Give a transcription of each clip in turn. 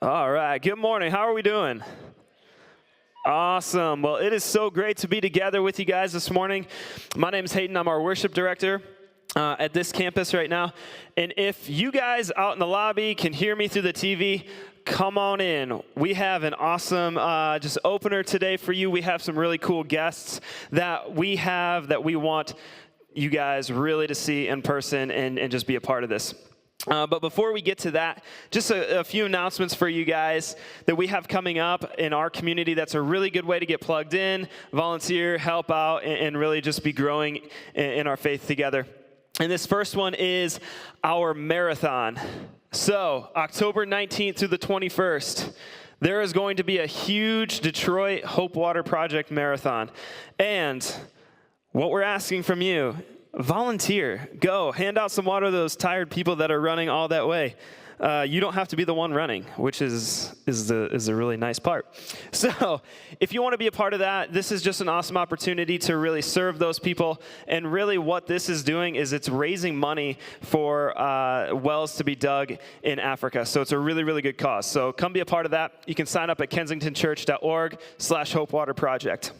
All right, good morning. How are we doing? Awesome. Well, it is so great to be together with you guys this morning. My name is Hayden. I'm our worship director at this campus right now. And if you guys out in the lobby can hear me through the TV, come on in. We have an awesome just opener today for you. We have some really cool guests that we want you guys really to see in person and just be a part of this. But before we get to that, just a few announcements for you guys that we have coming up in our community. That's a really good way to get plugged in, volunteer, help out, and really just be growing in our faith together. And this first one is our marathon. So October 19th through the 21st, there is going to be a huge Detroit Hope Water Project marathon. And what we're asking from you, volunteer, go, hand out some water to those tired people that are running all that way. You don't have to be the one running, which is the really nice part. So if you want to be a part of that, this is just an awesome opportunity to really serve those people. And really what this is doing is it's raising money for wells to be dug in Africa. So it's a really, really good cause. So come be a part of that. You can sign up at kensingtonchurch.org/hopewaterproject.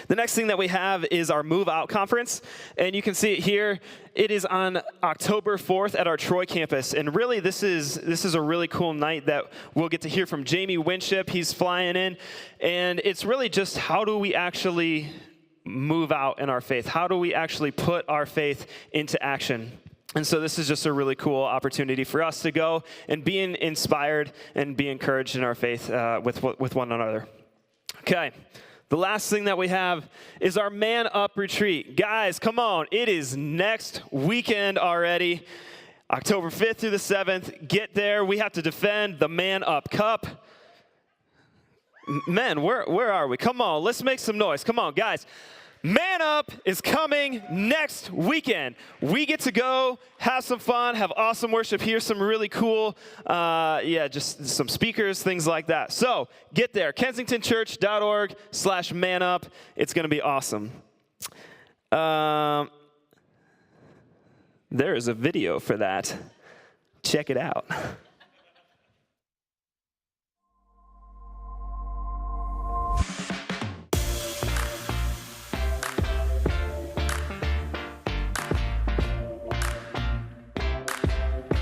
The next thing that we have is our Move Out conference, and you can see it here. It is on October 4th at our Troy campus, and really this is a really cool night that we'll get to hear from Jamie Winship. He's flying in, and it's really just how do we actually move out in our faith? How do we actually put our faith into action? And so this is just a really cool opportunity for us to go and be inspired and be encouraged in our faith with one another. Okay. The last thing that we have is our Man Up retreat. Guys, come on. It is next weekend already, October 5th through the 7th. Get there. We have to defend the Man Up Cup. Men, where are we? Come on. Let's make some noise. Come on, guys. Man Up is coming next weekend. We get to go, have some fun, have awesome worship, hear some really cool, just some speakers, things like that. So get there, kensingtonchurch.org/manup. It's going to be awesome. There is a video for that. Check it out.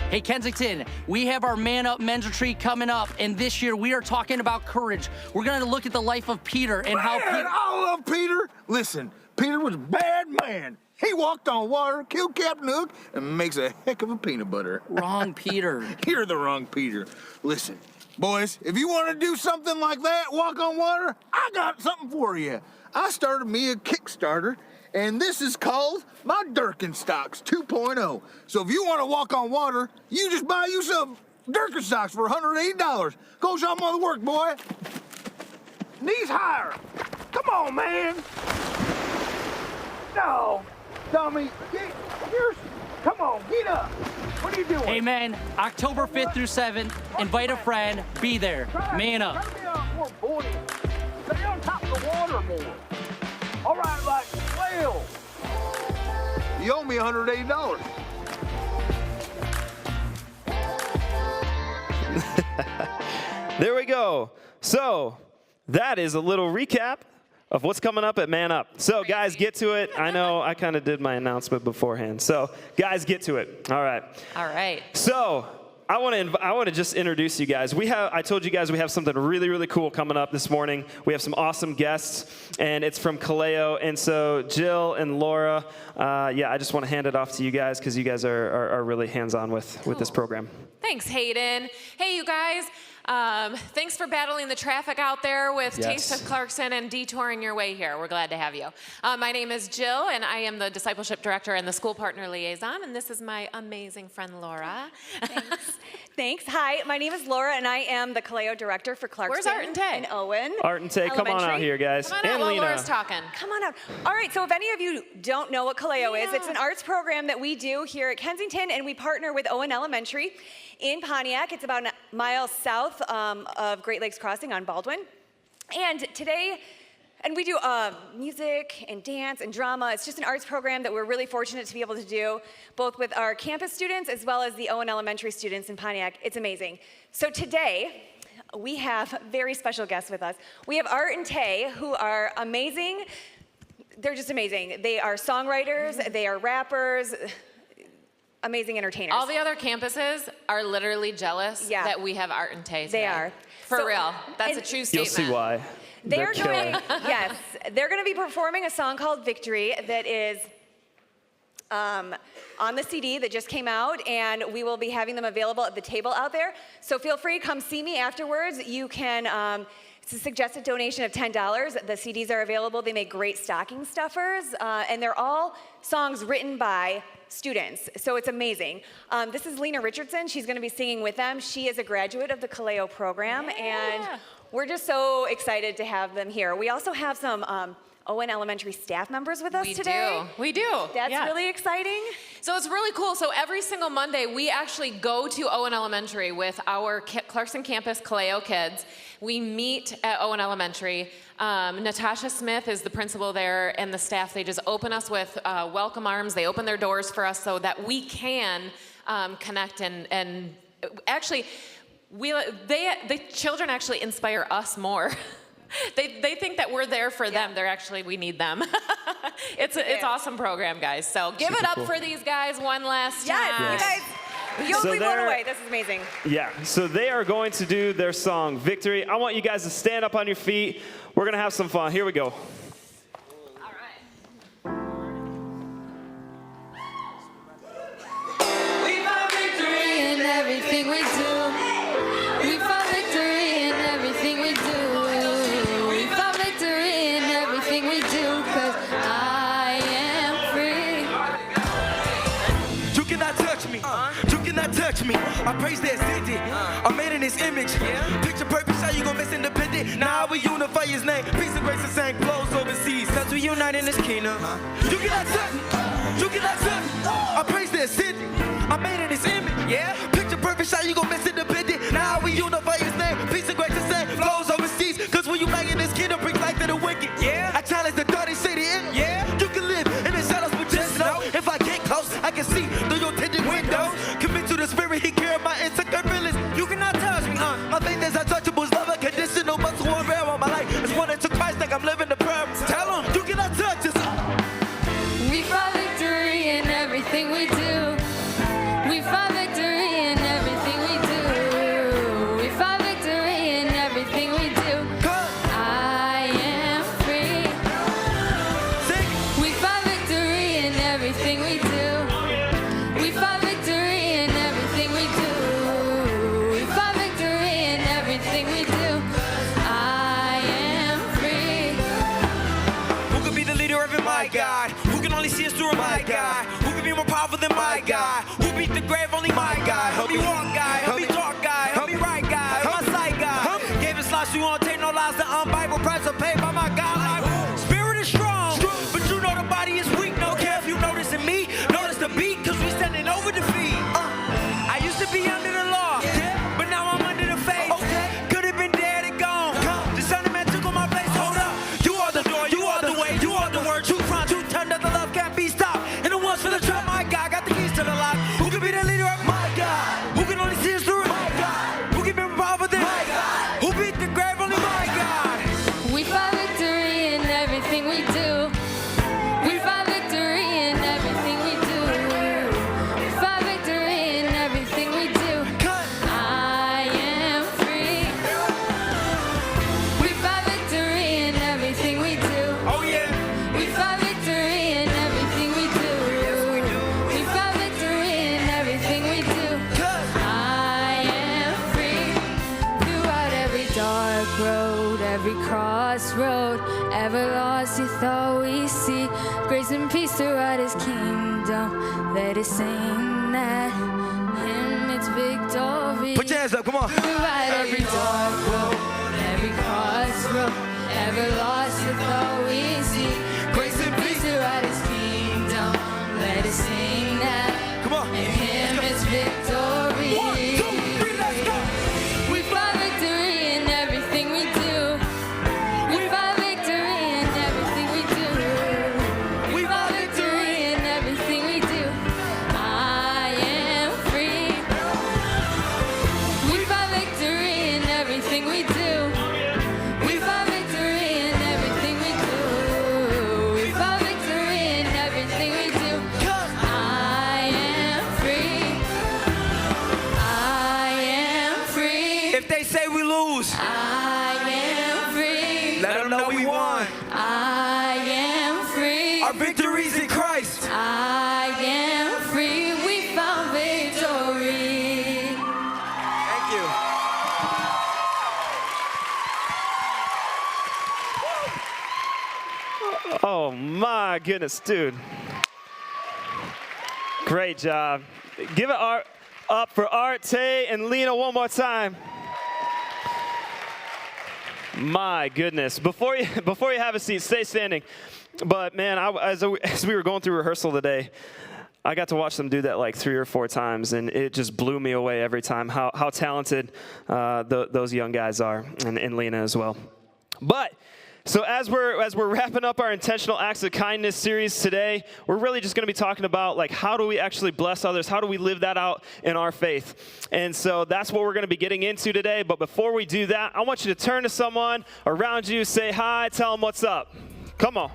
Hey, Kensington, we have our Man Up Men's Retreat coming up, and this year we are talking about courage. We're going to look at the life of Peter and how Peter... I love Peter. Listen, Peter was a bad man. He walked on water, killed Captain Hook, and makes a heck of a peanut butter. Wrong Peter. You're the wrong Peter. Listen, boys, if you want to do something like that, walk on water, I got something for you. I started me a Kickstarter, and this is called my Birkenstocks 2.0. So if you want to walk on water, you just buy you some Birkenstocks for $180. Go show them all the work, boy. Knees higher. Come on, man. No, dummy. Come on, get up. What are you doing? Hey, man, October 5th through 7th, invite a friend, be there. Man up. Try to be more buoyant. Stay on top of the water more. All right, like whale. You owe me $180. There we go. So that is a little recap of what's coming up at Man Up. So guys, get to it. I know I kind of did my announcement beforehand. So guys, get to it. All right. All right. So I want to just introduce you guys. I told you guys we have something really, really cool coming up this morning. We have some awesome guests, and it's from Kaleo. And so Jill and Laura, I just want to hand it off to you guys because you guys are really hands-on with this program. Thanks, Hayden. Hey, you guys. Thanks for battling the traffic out there with Taste of Clarkston and detouring your way here. We're glad to have you. My name is Jill, and I am the discipleship director and the school partner liaison, and this is my amazing friend, Laura. Thanks. Hi, my name is Laura, and I am the Kaleo director for Clarkston. Where's Art and Tay? And Owen. Art and Tay, come on out here, guys. Come on out while Laura's talking. Come on out. All right, so if any of you don't know what Kaleo is, it's an arts program that we do here at Kensington, and we partner with Owen Elementary in Pontiac. It's about a mile south of Great Lakes Crossing on Baldwin. And today, and we do music and dance and drama. It's just an arts program that we're really fortunate to be able to do, both with our campus students as well as the Owen Elementary students in Pontiac. It's amazing. So today, we have very special guests with us. We have Art and Tay, who are amazing. They're just amazing. They are songwriters, they are rappers, amazing entertainers. All the other campuses are literally jealous Yeah. that we have Art and Tay today. They are. For So- real. That's a and true You'll statement. see why. They're killer. going, yes, they're going to be performing a song called Victory that is on the CD that just came out, and we will be having them available at the table out there. So feel free, come see me afterwards. You can, it's a suggested donation of $10. The CDs are available. They make great stocking stuffers, and they're all songs written by students, so it's amazing. This is Lena Richardson. She's going to be singing with them. She is a graduate of the Kaleo program, and we're just so excited to have them here. We also have some Owen Elementary staff members with us today. We do. That's yeah. really exciting. So it's really cool. So every single Monday, we actually go to Owen Elementary with our Clarkston campus Kaleo kids. We meet at Owen Elementary. Natasha Smith is the principal there, and the staff, they just open us with welcome arms. They open their doors for us so that we can connect and actually, the children actually inspire us more. They think that we're there for them. They're actually, we need them. It's awesome program, guys. So give it up for these guys one last time. Yes, you guys, you'll be blown away. This is amazing. Yeah, so they are going to do their song, Victory. I want you guys to stand up on your feet. We're going to have some fun. Here we go. All right. We found victory in everything we do. We found victory in everything we do. We found victory in everything we do, 'cause I am free. You cannot touch me. You cannot touch me. I praise that city. I'm made in His image. Picture perfect, how you gon' miss independent? Now we unify His name. Peace and grace and same flows overseas. 'Cause we unite in His kingdom. You cannot touch me. You cannot touch me. I praise that city. I'm made in His image. Picture perfect, how you gon' miss independent? Now we unify His name. Peace and grace and same flows overseas. 'Cause when you bang in His kingdom, brings life to the wicked. I challenge the dirty city. You can live in the shadows, but just know if I get close, I can see through your tinted windows. Commit to the spirit, He care my insecure feelings. You cannot touch me. My faith is untouchable, love unconditional, muscle and real on my life. It's one into Christ, like I'm living the prayer. Tell them you cannot touch us. We found victory in everything we do. We found victory in everything we do. We found victory in everything we do. I am free. We found victory in everything we do. We found victory in everything we do. We found victory in everything we do. I am free. Who could be the leader of it? My God. Who can only see us through it? My God. Who can be more powerful than my God? Who beat the grave? Only my God. Help me walk, God. Help me talk, God. Help me right, God. My sight, God. Gave us life, so you won't take no lies. The unbible price of paid by my God. Like, spirit is strong, but you know the body is weak. No care if you notice in me. Notice the beat, 'cause we standing over defeat. I used to be under the law, but now I'm under the faith. Could have been dead and gone. The Son of Man took on my place. Hold up. You are the door, you are the way, you are the word. True front, true turn that the love can't be stopped. And the ones for the trap, my God, got the keys to the lock. Who can be the leader of my God? Who can only see us through it? My God. Who can be more powerful than my God? Who beat the grave? Only my God. We found victory in everything we do. We found victory in everything we do. We found victory in everything we do. I am free. We found victory in everything we do. Oh yeah. We found victory in everything we do. We found victory in everything we do. I am free. Throughout every dark road, every crossroad, ever lost you thought we see grace and peace throughout His kingdom. Let us sing that Him it's victory. Put your hands up, come on. Throughout every dark road, every crossroad, ever lost you thought we see grace and peace throughout His kingdom. Let us sing that. Come on. In Him is victory. 1, 2, 3, let's go. We find victory in everything we do. We find victory in everything we do. We find victory in everything we do. I am free. We find victory in everything. they say we lose. I am free. Let them know we won. I am free. Our victory's in Christ. I am free. We found victory. Thank you. Oh my goodness, dude. Great job. Give it up for Arte and Lena one more time. My goodness. Before you have a seat, stay standing. But man, as we were going through rehearsal today, I got to watch them do that like 3 or 4 times, and it just blew me away every time how talented those young guys are, and Lena as well. But so as we're wrapping up our Intentional Acts of Kindness series today, we're really just going to be talking about like how do we actually bless others? How do we live that out in our faith? And so that's what we're going to be getting into today. But before we do that, I want you to turn to someone around you, say hi, tell them what's up. Come on.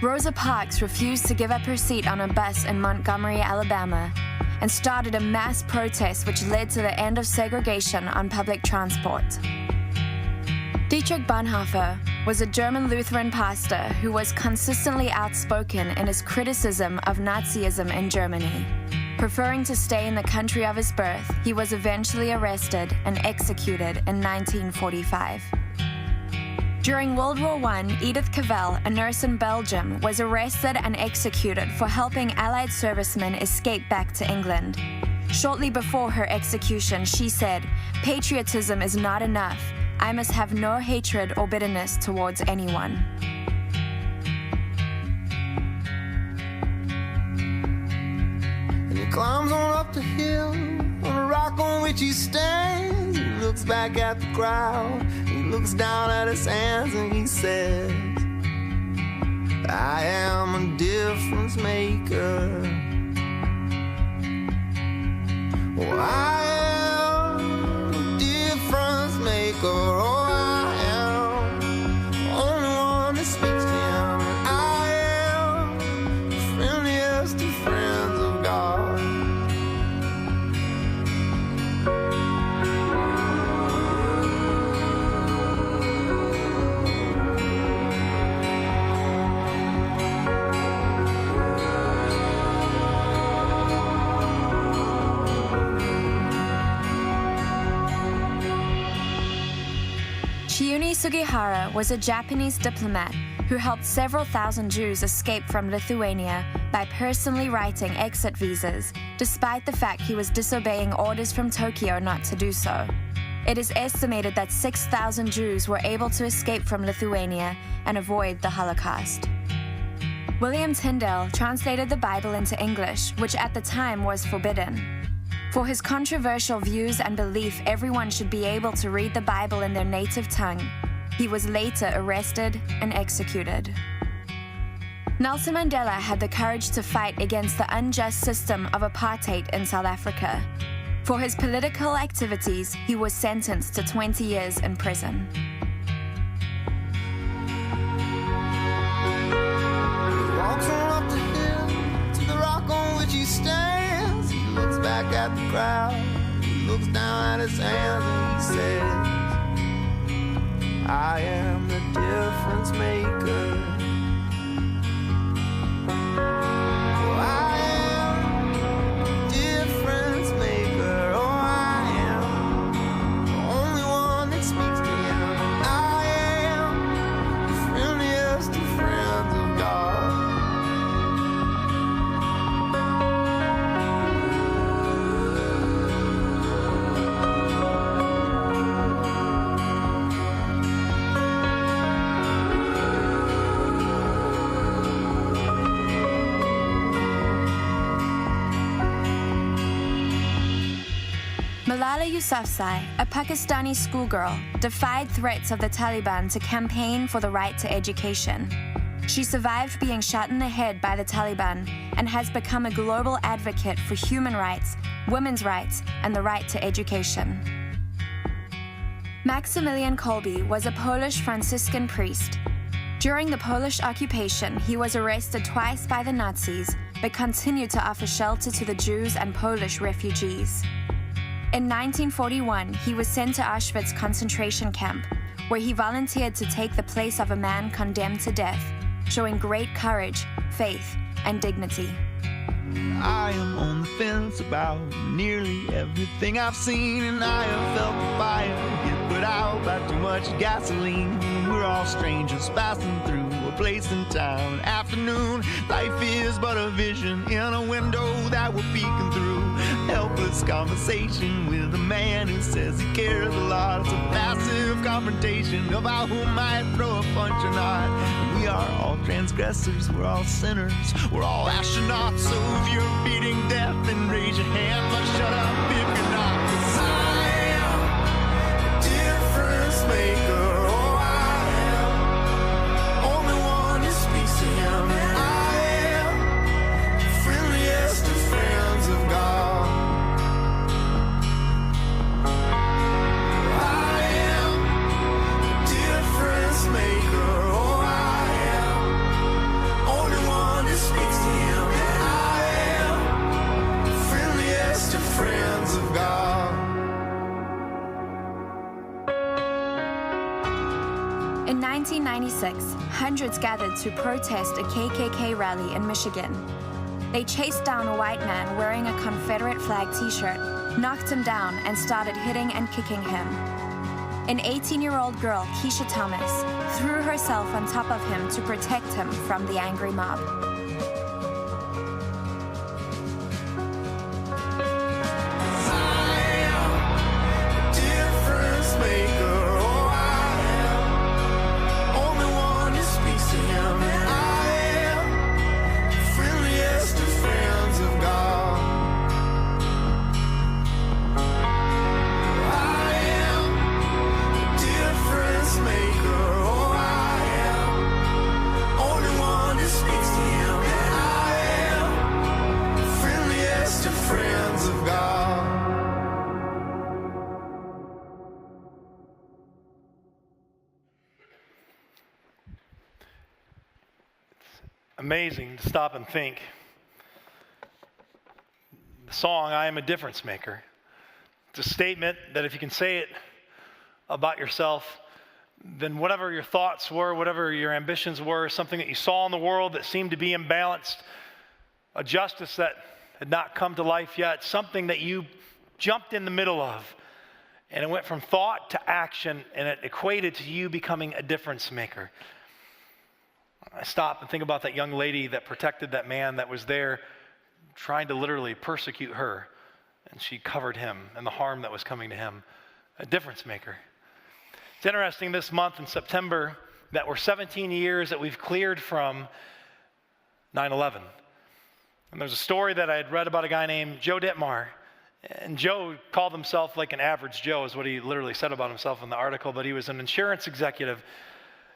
Rosa Parks refused to give up her seat on a bus in Montgomery, Alabama, and started a mass protest which led to the end of segregation on public transport. Dietrich Bonhoeffer was a German Lutheran pastor who was consistently outspoken in his criticism of Nazism in Germany. Preferring to stay in the country of his birth, he was eventually arrested and executed in 1945. During World War I, Edith Cavell, a nurse in Belgium, was arrested and executed for helping Allied servicemen escape back to England. Shortly before her execution, she said, "Patriotism is not enough. I must have no hatred or bitterness towards anyone." And he climbs on up the hill, on the rock on which he stands. He looks back at the crowd, he looks down at his hands, and he says, "I am a difference maker. Oh, I am a difference maker. Oh, I am the only one that speaks to him. And I am the friendliest of friends of God." Chiune Sugihara was a Japanese diplomat who helped several thousand Jews escape from Lithuania by personally writing exit visas, despite the fact he was disobeying orders from Tokyo not to do so. It is estimated that 6,000 Jews were able to escape from Lithuania and avoid the Holocaust. William Tyndale translated the Bible into English, which at the time was forbidden. For his controversial views and belief everyone should be able to read the Bible in their native tongue, he was later arrested and executed. Nelson Mandela had the courage to fight against the unjust system of apartheid in South Africa. For his political activities, he was sentenced to 20 years in prison. He walks on up the hill to the rock on which he stands. He looks back at the crowd, he looks down at his hands, and he says, "I am the difference maker. Oh, I am the difference maker. Oh, I am the only one that speaks to him. I am the friendliest of friends of God." Malala Yousafzai, a Pakistani schoolgirl, defied threats of the Taliban to campaign for the right to education. She survived being shot in the head by the Taliban and has become a global advocate for human rights, women's rights, and the right to education. Maximilian Kolbe was a Polish Franciscan priest. During the Polish occupation, he was arrested twice by the Nazis, but continued to offer shelter to the Jews and Polish refugees. In 1941, he was sent to Auschwitz concentration camp, where he volunteered to take the place of a man condemned to death, showing great courage, faith, and dignity. I am on the fence about nearly everything I've seen, and I have felt the fire get put out by too much gasoline. We're all strangers passing through a place in time, an afternoon. Life is but a vision in a window that we're peeking through. Helpless conversation with a man who says he cares a lot. It's a passive confrontation about who might throw a punch or not. We are all transgressors, we're all sinners, we're all astronauts. So if you're beating death, then raise your hand, but shut up if you're not. 'Cause I am a difference maker. Oh, I am only one who speaks to him. And I am the friendliest of friends of God. I am a difference maker. Oh, I am only one who speaks to him. And I am the friendliest of friends of God. In 1996, hundreds gathered to protest a KKK rally in Michigan. They chased down a white man wearing a Confederate flag t-shirt, knocked him down, and started hitting and kicking him. An 18-year-old girl, Keisha Thomas, threw herself on top of him to protect him from the angry mob. I am a difference maker. Oh, I am only one who speaks to him. And I am the friendliest of friends of God. I am a difference maker. Oh, I am only one who speaks to him. And I am the friendliest of friends of God. Amazing to stop and think. The song, I Am a Difference Maker. It's a statement that if you can say it about yourself, then whatever your thoughts were, whatever your ambitions were, something that you saw in the world that seemed to be imbalanced, a justice that had not come to life yet, something that you jumped in the middle of, and it went from thought to action, and it equated to you becoming a difference maker. I stop and think about that young lady that protected that man that was there trying to literally persecute her, and she covered him and the harm that was coming to him. A difference maker. It's interesting this month in September that we're 17 years that we've cleared from 9/11. And there's a story that I had read about a guy named Joe Ditmar. And Joe called himself like an average Joe is what he literally said about himself in the article, but he was an insurance executive.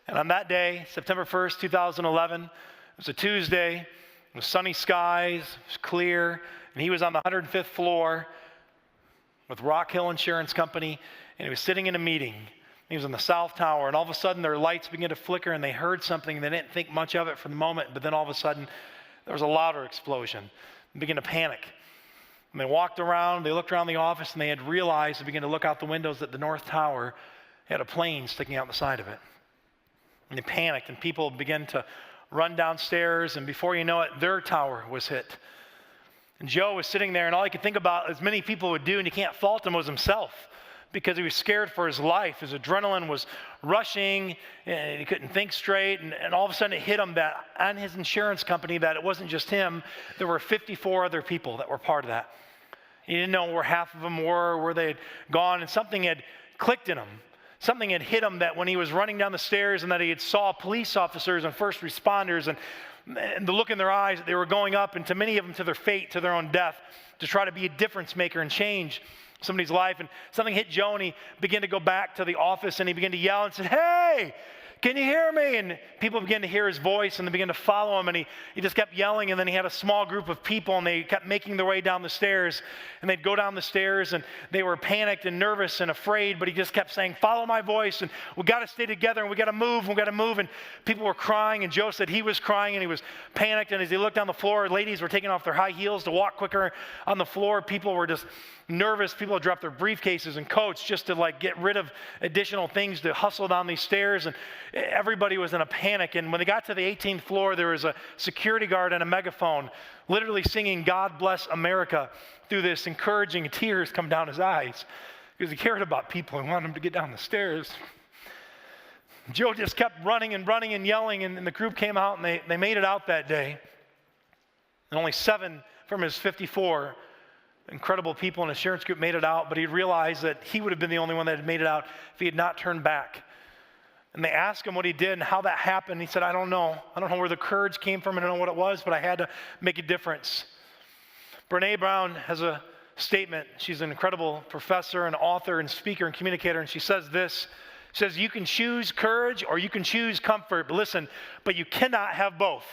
And on that day, September 1st, 2011, it was a Tuesday, it was sunny skies, it was clear, and he was on the 105th floor with Rock Hill Insurance Company, and he was sitting in a meeting. He was on the South Tower, and all of a sudden their lights began to flicker, and they heard something. They didn't think much of it for the moment, but then all of a sudden there was a louder explosion. They began to panic. And they walked around, they looked around the office, and they had realized, they began to look out the windows, that the North Tower had a plane sticking out the side of it. And they panicked, and people began to run downstairs, and before you know it, their tower was hit. And Joe was sitting there, and all he could think about, as many people would do, and you can't fault him, was himself, because he was scared for his life. His adrenaline was rushing, and he couldn't think straight, and all of a sudden it hit him that on his insurance company, that it wasn't just him, there were 54 other people that were part of that. He didn't know where half of them were, where they had gone, and something had clicked in him. Something had hit him that when he was running down the stairs and that he had saw police officers and first responders and the look in their eyes, that they were going up, and to many of them to their fate, to their own death, to try to be a difference maker and change somebody's life, and something hit Joe, and he began to go back to the office, and he began to yell and said, "Hey, can you hear me?" And people began to hear his voice, and they began to follow him, and he just kept yelling, and then he had a small group of people, and they kept making their way down the stairs, and they'd go down the stairs, and they were panicked and nervous and afraid, but he just kept saying, "Follow my voice, and we got to stay together, and we got to move, and people were crying, and Joe said he was crying, and he was panicked, and as he looked down the floor, ladies were taking off their high heels to walk quicker on the floor. People were just nervous. People had dropped their briefcases and coats just to like get rid of additional things to hustle down these stairs, and everybody was in a panic. And when they got to the 18th floor, there was a security guard and a megaphone literally singing "God Bless America" through this, encouraging, tears come down his eyes because he cared about people and wanted them to get down the stairs. Joe just kept running and yelling, and the group came out, and they made it out that day. And only 7 from his 54 incredible people in the assurance group made it out, but he realized that he would have been the only one that had made it out if he had not turned back. And they asked him what he did and how that happened. He said, I don't know where the courage came from. I don't know what it was, but I had to make a difference. Brene Brown has a statement. She's an incredible professor and author and speaker and communicator, and she says this. She says, you can choose courage or you can choose comfort, but listen, but you cannot have both.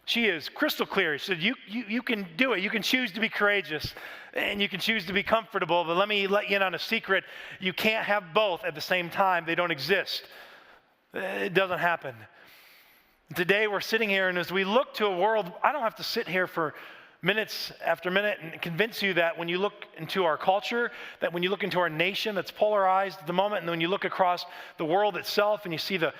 She is crystal clear. She said, you can do it. You can choose to be courageous and you can choose to be comfortable, but let me let you in on a secret. You can't have both at the same time. They don't exist. It doesn't happen. Today we're sitting here, and as we look to a world, I don't have to sit here for minutes after minute and convince you that when you look into our culture, that when you look into our nation that's polarized at the moment, and when you look across the world itself and you see the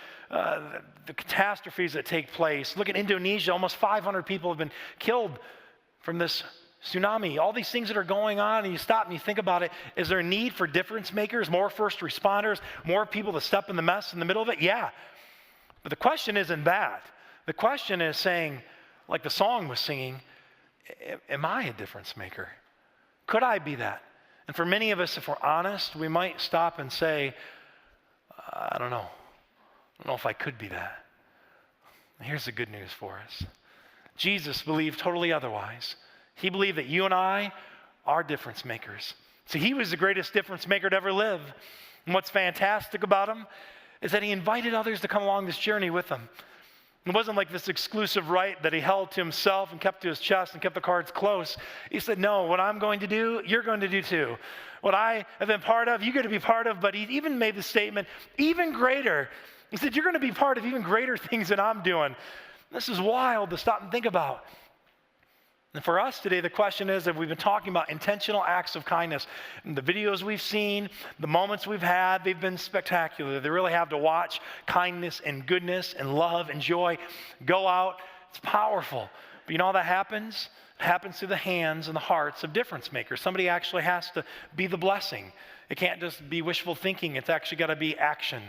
catastrophes that take place. Look at Indonesia, almost 500 people have been killed from this tsunami. All these things that are going on, and you stop and you think about it, is there a need for difference makers, more first responders, more people to step in the mess in the middle of it? Yeah. But the question isn't that. The question is saying, like the song was singing, am I a difference maker? Could I be that? And for many of us, if we're honest, we might stop and say, I don't know. I don't know if I could be that. Here's the good news for us. Jesus believed totally otherwise. He believed that you and I are difference makers. So he was the greatest difference maker to ever live. And what's fantastic about him is that he invited others to come along this journey with him. It wasn't like this exclusive right that he held to himself and kept to his chest and kept the cards close. He said, no, what I'm going to do, you're going to do too. What I have been part of, you're going to be part of. But he even made the statement, even greater. He said, you're going to be part of even greater things than I'm doing. This is wild to stop and think about. And for us today, the question is, if we've been talking about intentional acts of kindness, and the videos we've seen, the moments we've had, they've been spectacular. They really have to watch kindness and goodness and love and joy go out. It's powerful. But you know how that happens? It happens through the hands and the hearts of difference makers. Somebody actually has to be the blessing. It can't just be wishful thinking. It's actually got to be action.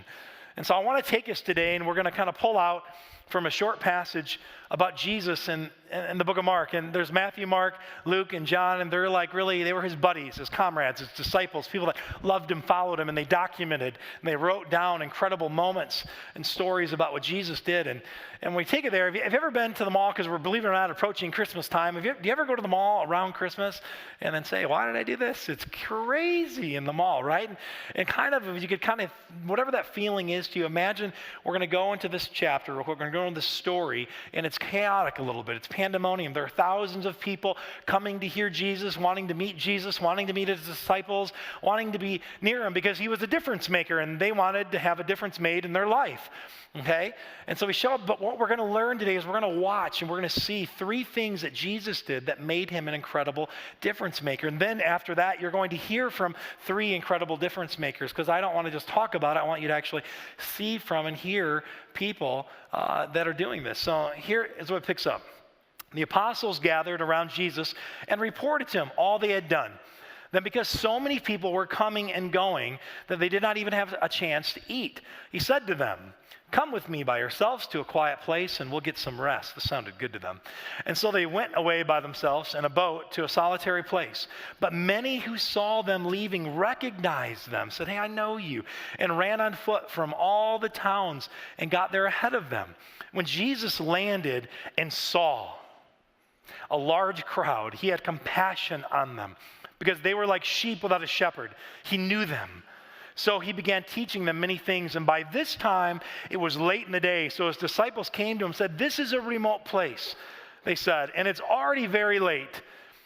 And so I want to take us today, and we're going to kind of pull out from a short passage about Jesus in the book of Mark. And there's Matthew, Mark, Luke, and John, and they're like really, they were his buddies, his comrades, his disciples, people that loved him, followed him, and they documented, and they wrote down incredible moments and stories about what Jesus did. And when we take it there, have you ever been to the mall, because we're, believe it or not, approaching Christmas time. Do you ever go to the mall around Christmas and then say, why did I do this? It's crazy in the mall, right? And kind of, you could kind of, whatever that feeling is to you, imagine we're going to go into this chapter, we're going to go into this story, and it's chaotic a little bit. It's pandemonium. There are thousands of people coming to hear Jesus, wanting to meet Jesus, wanting to meet his disciples, wanting to be near him because he was a difference maker, and they wanted to have a difference made in their life. Okay? And so we show up, but what we're going to learn today is we're going to watch and we're going to see 3 things that Jesus did that made him an incredible difference maker. And then after that, you're going to hear from 3 incredible difference makers, because I don't want to just talk about it. I want you to actually see from and hear people that are doing this. So here is what it picks up. The apostles gathered around Jesus and reported to him all they had done. Then because so many people were coming and going that they did not even have a chance to eat, he said to them, come with me by yourselves to a quiet place and we'll get some rest. This sounded good to them. And so they went away by themselves in a boat to a solitary place. But many who saw them leaving recognized them, said, hey, I know you, and ran on foot from all the towns and got there ahead of them. When Jesus landed and saw a large crowd, he had compassion on them because they were like sheep without a shepherd. He knew them. So he began teaching them many things. And by this time, it was late in the day. So his disciples came to him and said, "This is a remote place," they said, "and it's already very late.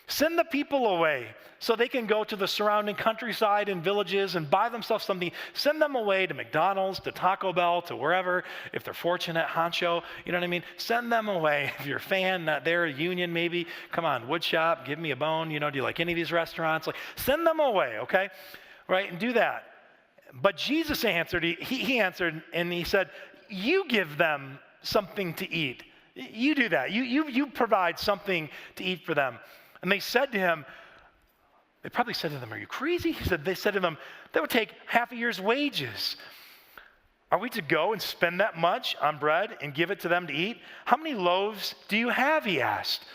Send the people away so they can go to the surrounding countryside and villages and buy themselves something. Send them away to McDonald's, to Taco Bell, to wherever, if they're fortunate, Honcho, you know what I mean? Send them away. If you're a fan, not there, a Union maybe, come on, wood shop, give me a bone, you know, do you like any of these restaurants? Like, send them away, okay? Right, and do that. But Jesus answered, he answered and he said, you give them something to eat. You do that. You provide something to eat for them. And they said to him, they probably said to them, "Are you crazy?" They said to them, "That would take half a year's wages. Are we to go and spend that much on bread and give it to them to eat? How many loaves do you have?" he asked.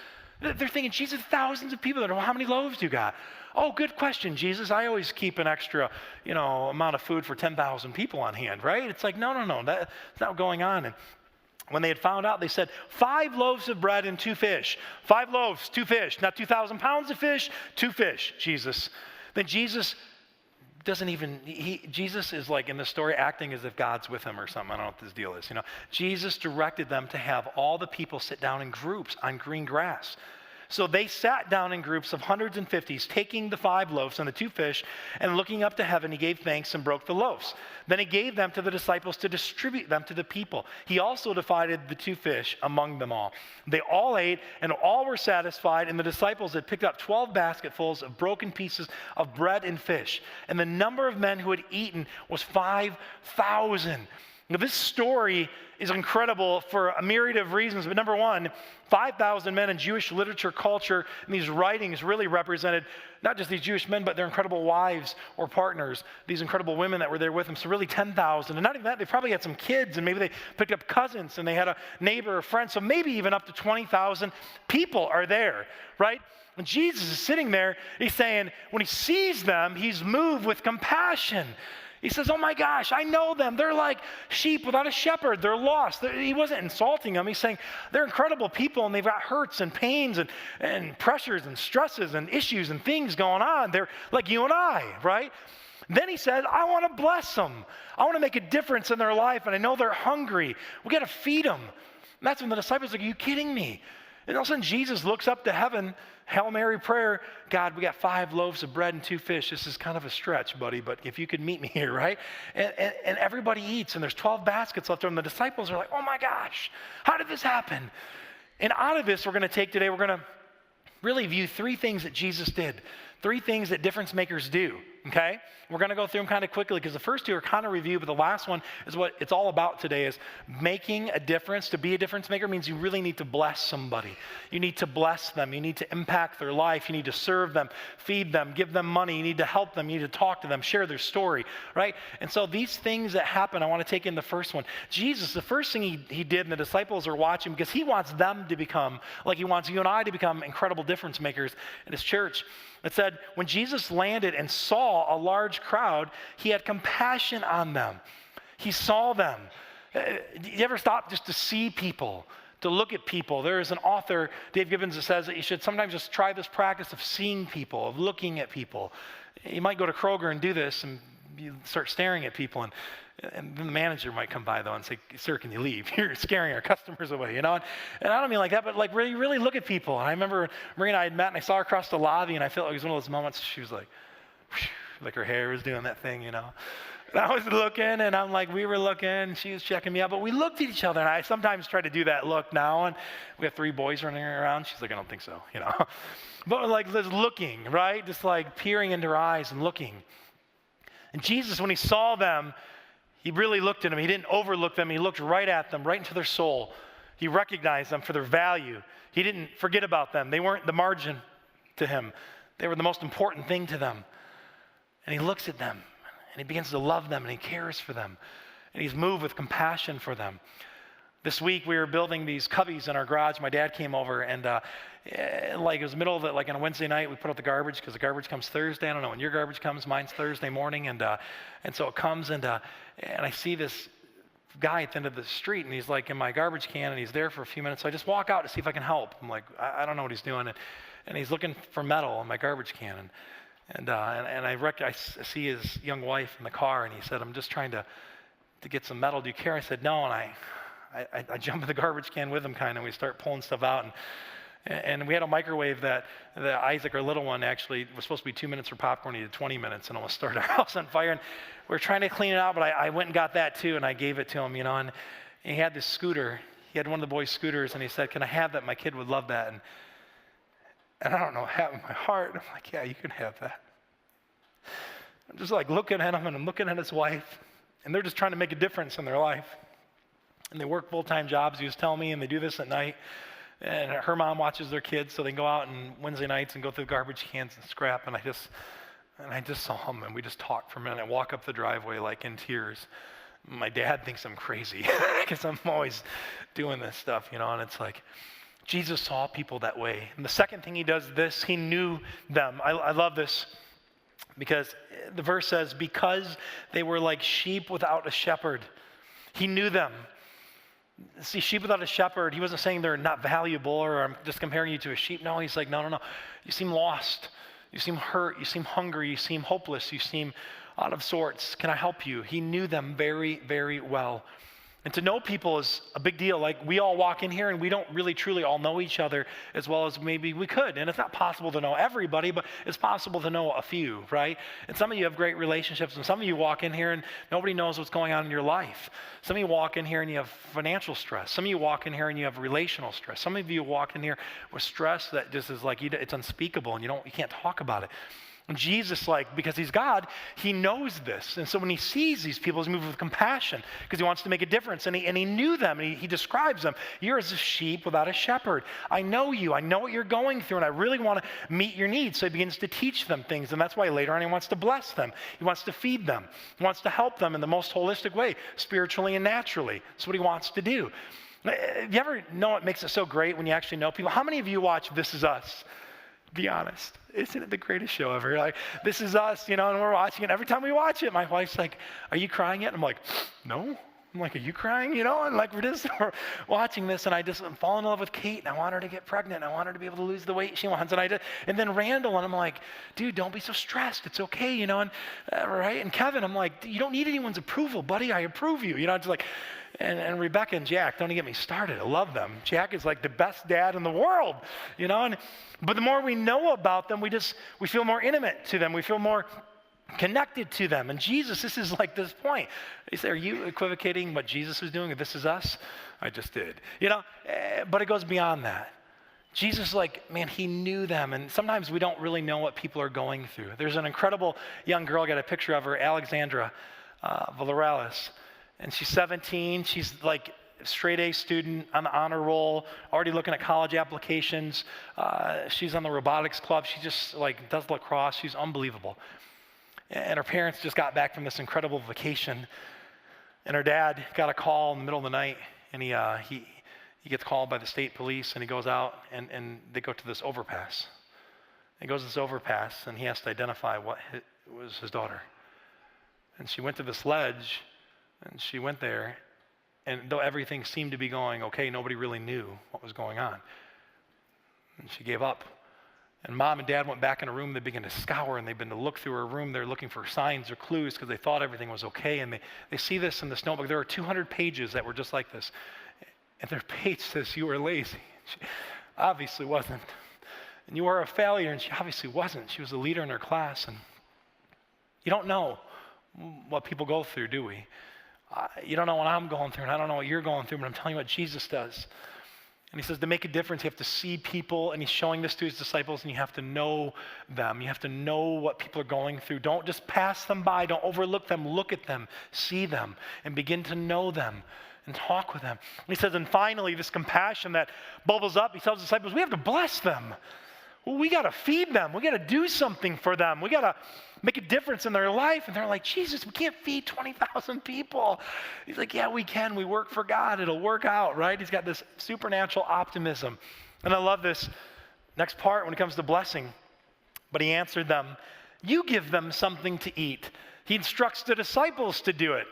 They're thinking, Jesus, thousands of people. They don't know, how many loaves do you got? Oh, good question, Jesus. I always keep an extra, amount of food for 10,000 people on hand, right? It's like, no, that's not going on. And when they had found out, they said, 5 loaves of bread and 2 fish. 5 loaves, 2 fish. Not 2,000 pounds of fish, 2 fish, Jesus. Then Jesus Jesus is like in the story acting as if God's with him or something. I don't know what this deal is, Jesus directed them to have all the people sit down in groups on green grass. So they sat down in groups of hundreds and fifties, taking the 5 loaves and the 2 fish, and looking up to heaven, he gave thanks and broke the loaves. Then he gave them to the disciples to distribute them to the people. He also divided the 2 fish among them all. They all ate, and all were satisfied, and the disciples had picked up 12 basketfuls of broken pieces of bread and fish. And the number of men who had eaten was 5,000. Now, this story is incredible for a myriad of reasons, but number one, 5,000 men in Jewish literature, culture, and these writings really represented not just these Jewish men, but their incredible wives or partners, these incredible women that were there with them, so really 10,000. And not even that, they probably had some kids, and maybe they picked up cousins, and they had a neighbor or friend, so maybe even up to 20,000 people are there, right? When Jesus is sitting there, he's saying, when he sees them, he's moved with compassion. He says, oh my gosh, I know them. They're like sheep without a shepherd. They're lost. He wasn't insulting them. He's saying they're incredible people and they've got hurts and pains and pressures and stresses and issues and things going on. They're like you and I, right? Then he says, I want to bless them. I want to make a difference in their life, and I know they're hungry. We got to feed them. And that's when the disciples are like, are you kidding me? And all of a sudden, Jesus looks up to heaven, Hail Mary prayer, God, we got 5 loaves of bread and 2 fish. This is kind of a stretch, buddy, but if you could meet me here, right? And everybody eats, and there's 12 baskets left over, and the disciples are like, oh my gosh, how did this happen? And out of this, we're going to take today, we're going to really view 3 things that Jesus did, 3 things that difference makers do, okay? We're going to go through them kind of quickly because the first 2 are kind of review, but the last one is what it's all about today, is making a difference. To be a difference maker means you really need to bless somebody. You need to bless them. You need to impact their life. You need to serve them, feed them, give them money. You need to help them. You need to talk to them, share their story, right? And so these things that happen, I want to take in the first one. Jesus, the first thing he did, and the disciples are watching because he wants them to become, like he wants you and I to become incredible difference makers in his church. It said, when Jesus landed and saw a large crowd, he had compassion on them. He saw them. You ever stop just to see people, to look at people? There is an author, Dave Gibbons, that says that you should sometimes just try this practice of seeing people, of looking at people. You might go to Kroger and do this, and you start staring at people, and then the manager might come by, though, and say, sir, can you leave? You're scaring our customers away, And I don't mean like that, but like really look at people. And I remember Marie and I had met, and I saw her across the lobby, and I felt like it was one of those moments she was like, like her hair was doing that thing, And I was looking, and I'm like, we were looking, and she was checking me out, but we looked at each other, and I sometimes try to do that look now, and we have 3 boys running around. She's like, I don't think so, But like just looking, right? Just like peering into her eyes and looking. And Jesus, when he saw them, he really looked at them. He didn't overlook them. He looked right at them, right into their soul. He recognized them for their value. He didn't forget about them. They weren't the margin to him. They were the most important thing to them. And he looks at them, and he begins to love them, and he cares for them. And he's moved with compassion for them. This week, we were building these cubbies in our garage. My dad came over, and it was middle of it, like on a Wednesday night, we put out the garbage because the garbage comes Thursday. I don't know when your garbage comes. Mine's Thursday morning, and so it comes, and I see this guy at the end of the street, and he's like in my garbage can, and he's there for a few minutes. So I just walk out to see if I can help. I'm like, I don't know what he's doing, and he's looking for metal in my garbage can, And I see his young wife in the car, and he said, I'm just trying to get some metal. Do you care? I said, no. And I jump in the garbage can with him, kind of. We start pulling stuff out. And we had a microwave that Isaac, our little one, actually was supposed to be 2 minutes for popcorn. He did 20 minutes and almost started our house on fire. And we were trying to clean it out, but I went and got that too, and I gave it to him, And he had this scooter. He had one of the boys' scooters, and he said, can I have that? My kid would love that. And I don't know what happened in my heart. I'm like, yeah, you can have that. I'm just like looking at him, and I'm looking at his wife, and they're just trying to make a difference in their life. And they work full-time jobs, he was telling me, and they do this at night. And her mom watches their kids, so they can go out on Wednesday nights and go through the garbage cans and scrap. And I just saw him, and we just talked for a minute. I walk up the driveway like in tears. My dad thinks I'm crazy because I'm always doing this stuff, And it's like, Jesus saw people that way. And the second thing he does this, he knew them. I love this because the verse says, because they were like sheep without a shepherd. He knew them. See, sheep without a shepherd, he wasn't saying they're not valuable or I'm just comparing you to a sheep. No, he's like, no. You seem lost. You seem hurt. You seem hungry. You seem hopeless. You seem out of sorts. Can I help you? He knew them very, very well. And to know people is a big deal. Like we all walk in here and we don't really truly all know each other as well as maybe we could. And it's not possible to know everybody, but it's possible to know a few, right? And some of you have great relationships, and some of you walk in here and nobody knows what's going on in your life. Some of you walk in here and you have financial stress. Some of you walk in here and you have relational stress. Some of you walk in here with stress that just is like, it's unspeakable and you can't talk about it. And Jesus, because he's God, he knows this. And so when he sees these people, he's moved with compassion because he wants to make a difference. And he knew them, and he describes them. You're as a sheep without a shepherd. I know you. I know what you're going through, and I really want to meet your needs. So he begins to teach them things, and that's why later on he wants to bless them. He wants to feed them. He wants to help them in the most holistic way, spiritually and naturally. That's what he wants to do. You ever know what makes it so great when you actually know people? How many of you watch This Is Us? Be honest. Isn't it the greatest show ever? Like, This Is Us, and we're watching it. Every time we watch it, my wife's like, are you crying yet? I'm like, no. I'm like, are you crying? And we're watching this, and I'm falling in love with Kate, and I want her to get pregnant. I want her to be able to lose the weight she wants. And then Randall, and I'm like, dude, don't be so stressed. It's okay, right? And Kevin, I'm like, you don't need anyone's approval, buddy. I approve you. Just like, and Rebecca and Jack, don't even get me started. I love them. Jack is like the best dad in the world, but the more we know about them, we feel more intimate to them. We feel more connected to them. And Jesus, this is like this point. He said, are you equivocating what Jesus was doing? This is us? I just did. But it goes beyond that. Jesus, he knew them. And sometimes we don't really know what people are going through. There's an incredible young girl, I got a picture of her, Alexandra Valeralis. And she's 17. She's like a straight A student on the honor roll, already looking at college applications. She's on the robotics club. She just does lacrosse. She's unbelievable. And her parents just got back from this incredible vacation. And her dad got a call in the middle of the night, and he gets called by the state police, and he goes out, and they go to this overpass. He goes to this overpass, and he has to identify what was his daughter. And she went to this ledge, and she went there, and though everything seemed to be going okay, nobody really knew what was going on. And she gave up. And mom and dad went back in a room. They began to scour, and they've been to look through her room. They're looking for signs or clues because they thought everything was okay. And they see this in this notebook. There are 200 pages that were just like this. And their page says, you were lazy. She obviously wasn't. And you were a failure, and she obviously wasn't. She was a leader in her class. And you don't know what people go through, do we? You don't know what I'm going through, and I don't know what you're going through, but I'm telling you what Jesus does. And he says to make a difference, you have to see people, and he's showing this to his disciples, and you have to know them. You have to know what people are going through. Don't just pass them by. Don't overlook them. Look at them, see them, and begin to know them and talk with them. And he says, and finally, this compassion that bubbles up, he tells the disciples, we have to bless them. Well, we got to feed them. We got to do something for them. We got to make a difference in their life. And they're like, Jesus, we can't feed 20,000 people. He's like, yeah, we can. We work for God. It'll work out, right? He's got this supernatural optimism. And I love this next part when it comes to blessing. But he answered them, you give them something to eat. He instructs the disciples to do it.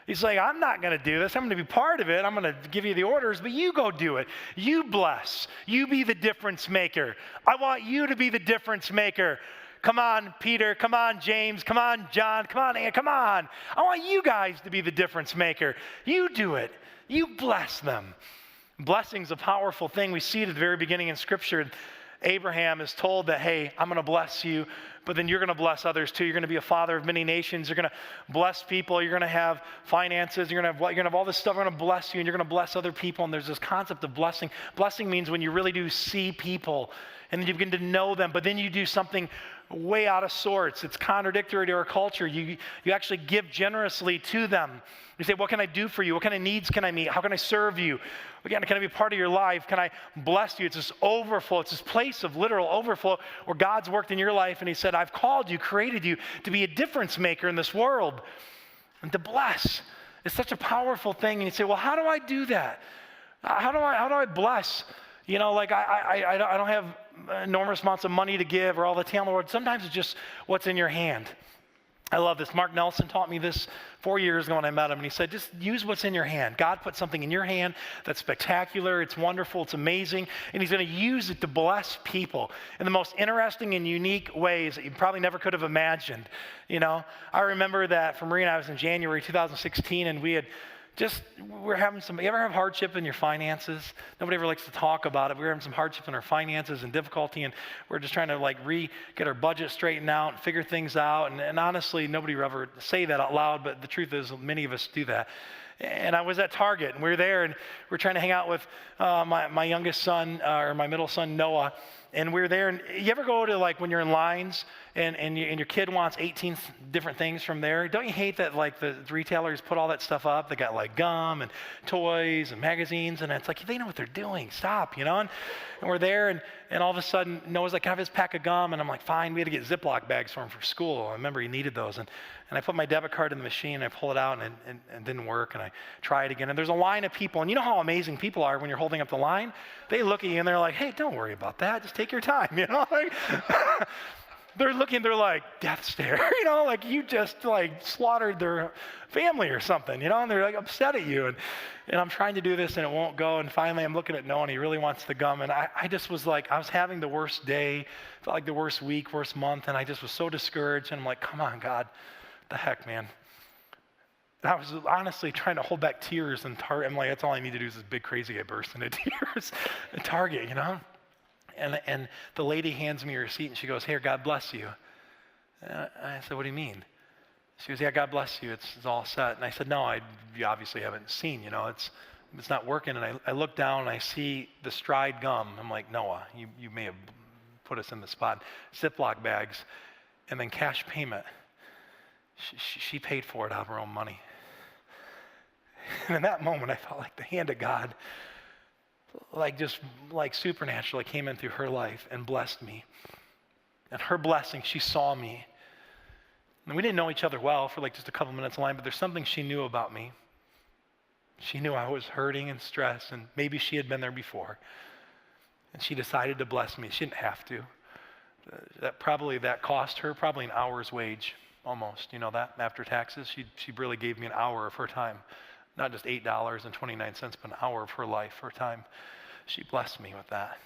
He's like, I'm not going to do this. I'm going to be part of it. I'm going to give you the orders, but you go do it. You bless. You be the difference maker. I want you to be the difference maker. Come on, Peter. Come on, James. Come on, John. Come on, Ann. Come on. I want you guys to be the difference maker. You do it. You bless them. Blessing's a powerful thing. We see it at the very beginning in Scripture. Abraham is told that, hey, I'm going to bless you, but then you're going to bless others too. You're going to be a father of many nations. You're going to bless people. You're going to have finances. You're going to have all this stuff. We're going to bless you, and you're going to bless other people. And there's this concept of blessing. Blessing means when you really do see people, and then you begin to know them, but then you do something way out of sorts. It's contradictory to our culture. You actually give generously to them. You say, what can I do for you? What kind of needs can I meet? How can I serve you? Again, can I be part of your life? Can I bless you? It's this overflow. It's this place of literal overflow where God's worked in your life and he said, I've called you, created you to be a difference maker in this world and to bless. It's such a powerful thing. And you say, well, how do I do that? How do I bless? You know, like I don't have enormous amounts of money to give or all the talent in the world. Sometimes it's just what's in your hand. I love this. Mark Nelson taught me this 4 years ago when I met him, and he said, just use what's in your hand. God put something in your hand that's spectacular, it's wonderful, it's amazing, and he's going to use it to bless people in the most interesting and unique ways that you probably never could have imagined. You know, I remember that for Marie and I was in January 2016, and we're having some, you ever have hardship in your finances? Nobody ever likes to talk about it. We're having some hardship in our finances and difficulty, and we're just trying to get our budget straightened out and figure things out. And honestly, nobody would ever say that out loud, but the truth is many of us do that. And I was at Target, and we were there, and we're trying to hang out with my youngest son, or my middle son, Noah. And we were there, and you ever go to like when you're in lines and your kid wants 18 different things from there? Don't you hate that like the retailers put all that stuff up? They got like gum and toys and magazines, and it's like, they know what they're doing. Stop, you know? And we're there, and all of a sudden, Noah's like, can I have his pack of gum? And I'm like, fine. We had to get Ziploc bags for him for school. I remember he needed those. And I put my debit card in the machine, and I pull it out, and it didn't work, and I try it again. And there's a line of people, and you know how amazing people are when you're holding up the line? They look at you, and they're like, hey, don't worry about that. Just take your time, you know? Like, they're looking, they're like, death stare, you know? Like you just like slaughtered their family or something, you know? And they're like upset at you. And I'm trying to do this, and it won't go. And finally, I'm looking at Noah, and he really wants the gum. And I just was like, I was having the worst day, felt like the worst week, worst month, and I just was so discouraged. And I'm like, come on, God. The heck, man. And I was honestly trying to hold back tears in Target. I'm like, that's all I need to do is this big crazy guy burst into tears at Target, you know? And the lady hands me her receipt, and she goes, here, God bless you. And I said, what do you mean? She goes, yeah, God bless you. It's all set. And I said, no, you obviously haven't seen, you know, it's not working. And I look down, and I see the Stride gum. I'm like, Noah, you may have put us in the spot. Ziploc bags, and then cash payment. She paid for it out of her own money. And in that moment, I felt like the hand of God, like supernaturally came in through her life and blessed me. And her blessing, she saw me. And we didn't know each other well for like just a couple minutes in line, but there's something she knew about me. She knew I was hurting and stressed, and maybe she had been there before. And she decided to bless me. She didn't have to. That cost her probably an hour's wage. Almost, you know that, after taxes, she really gave me an hour of her time. Not just $8.29, but an hour of her life, her time. She blessed me with that.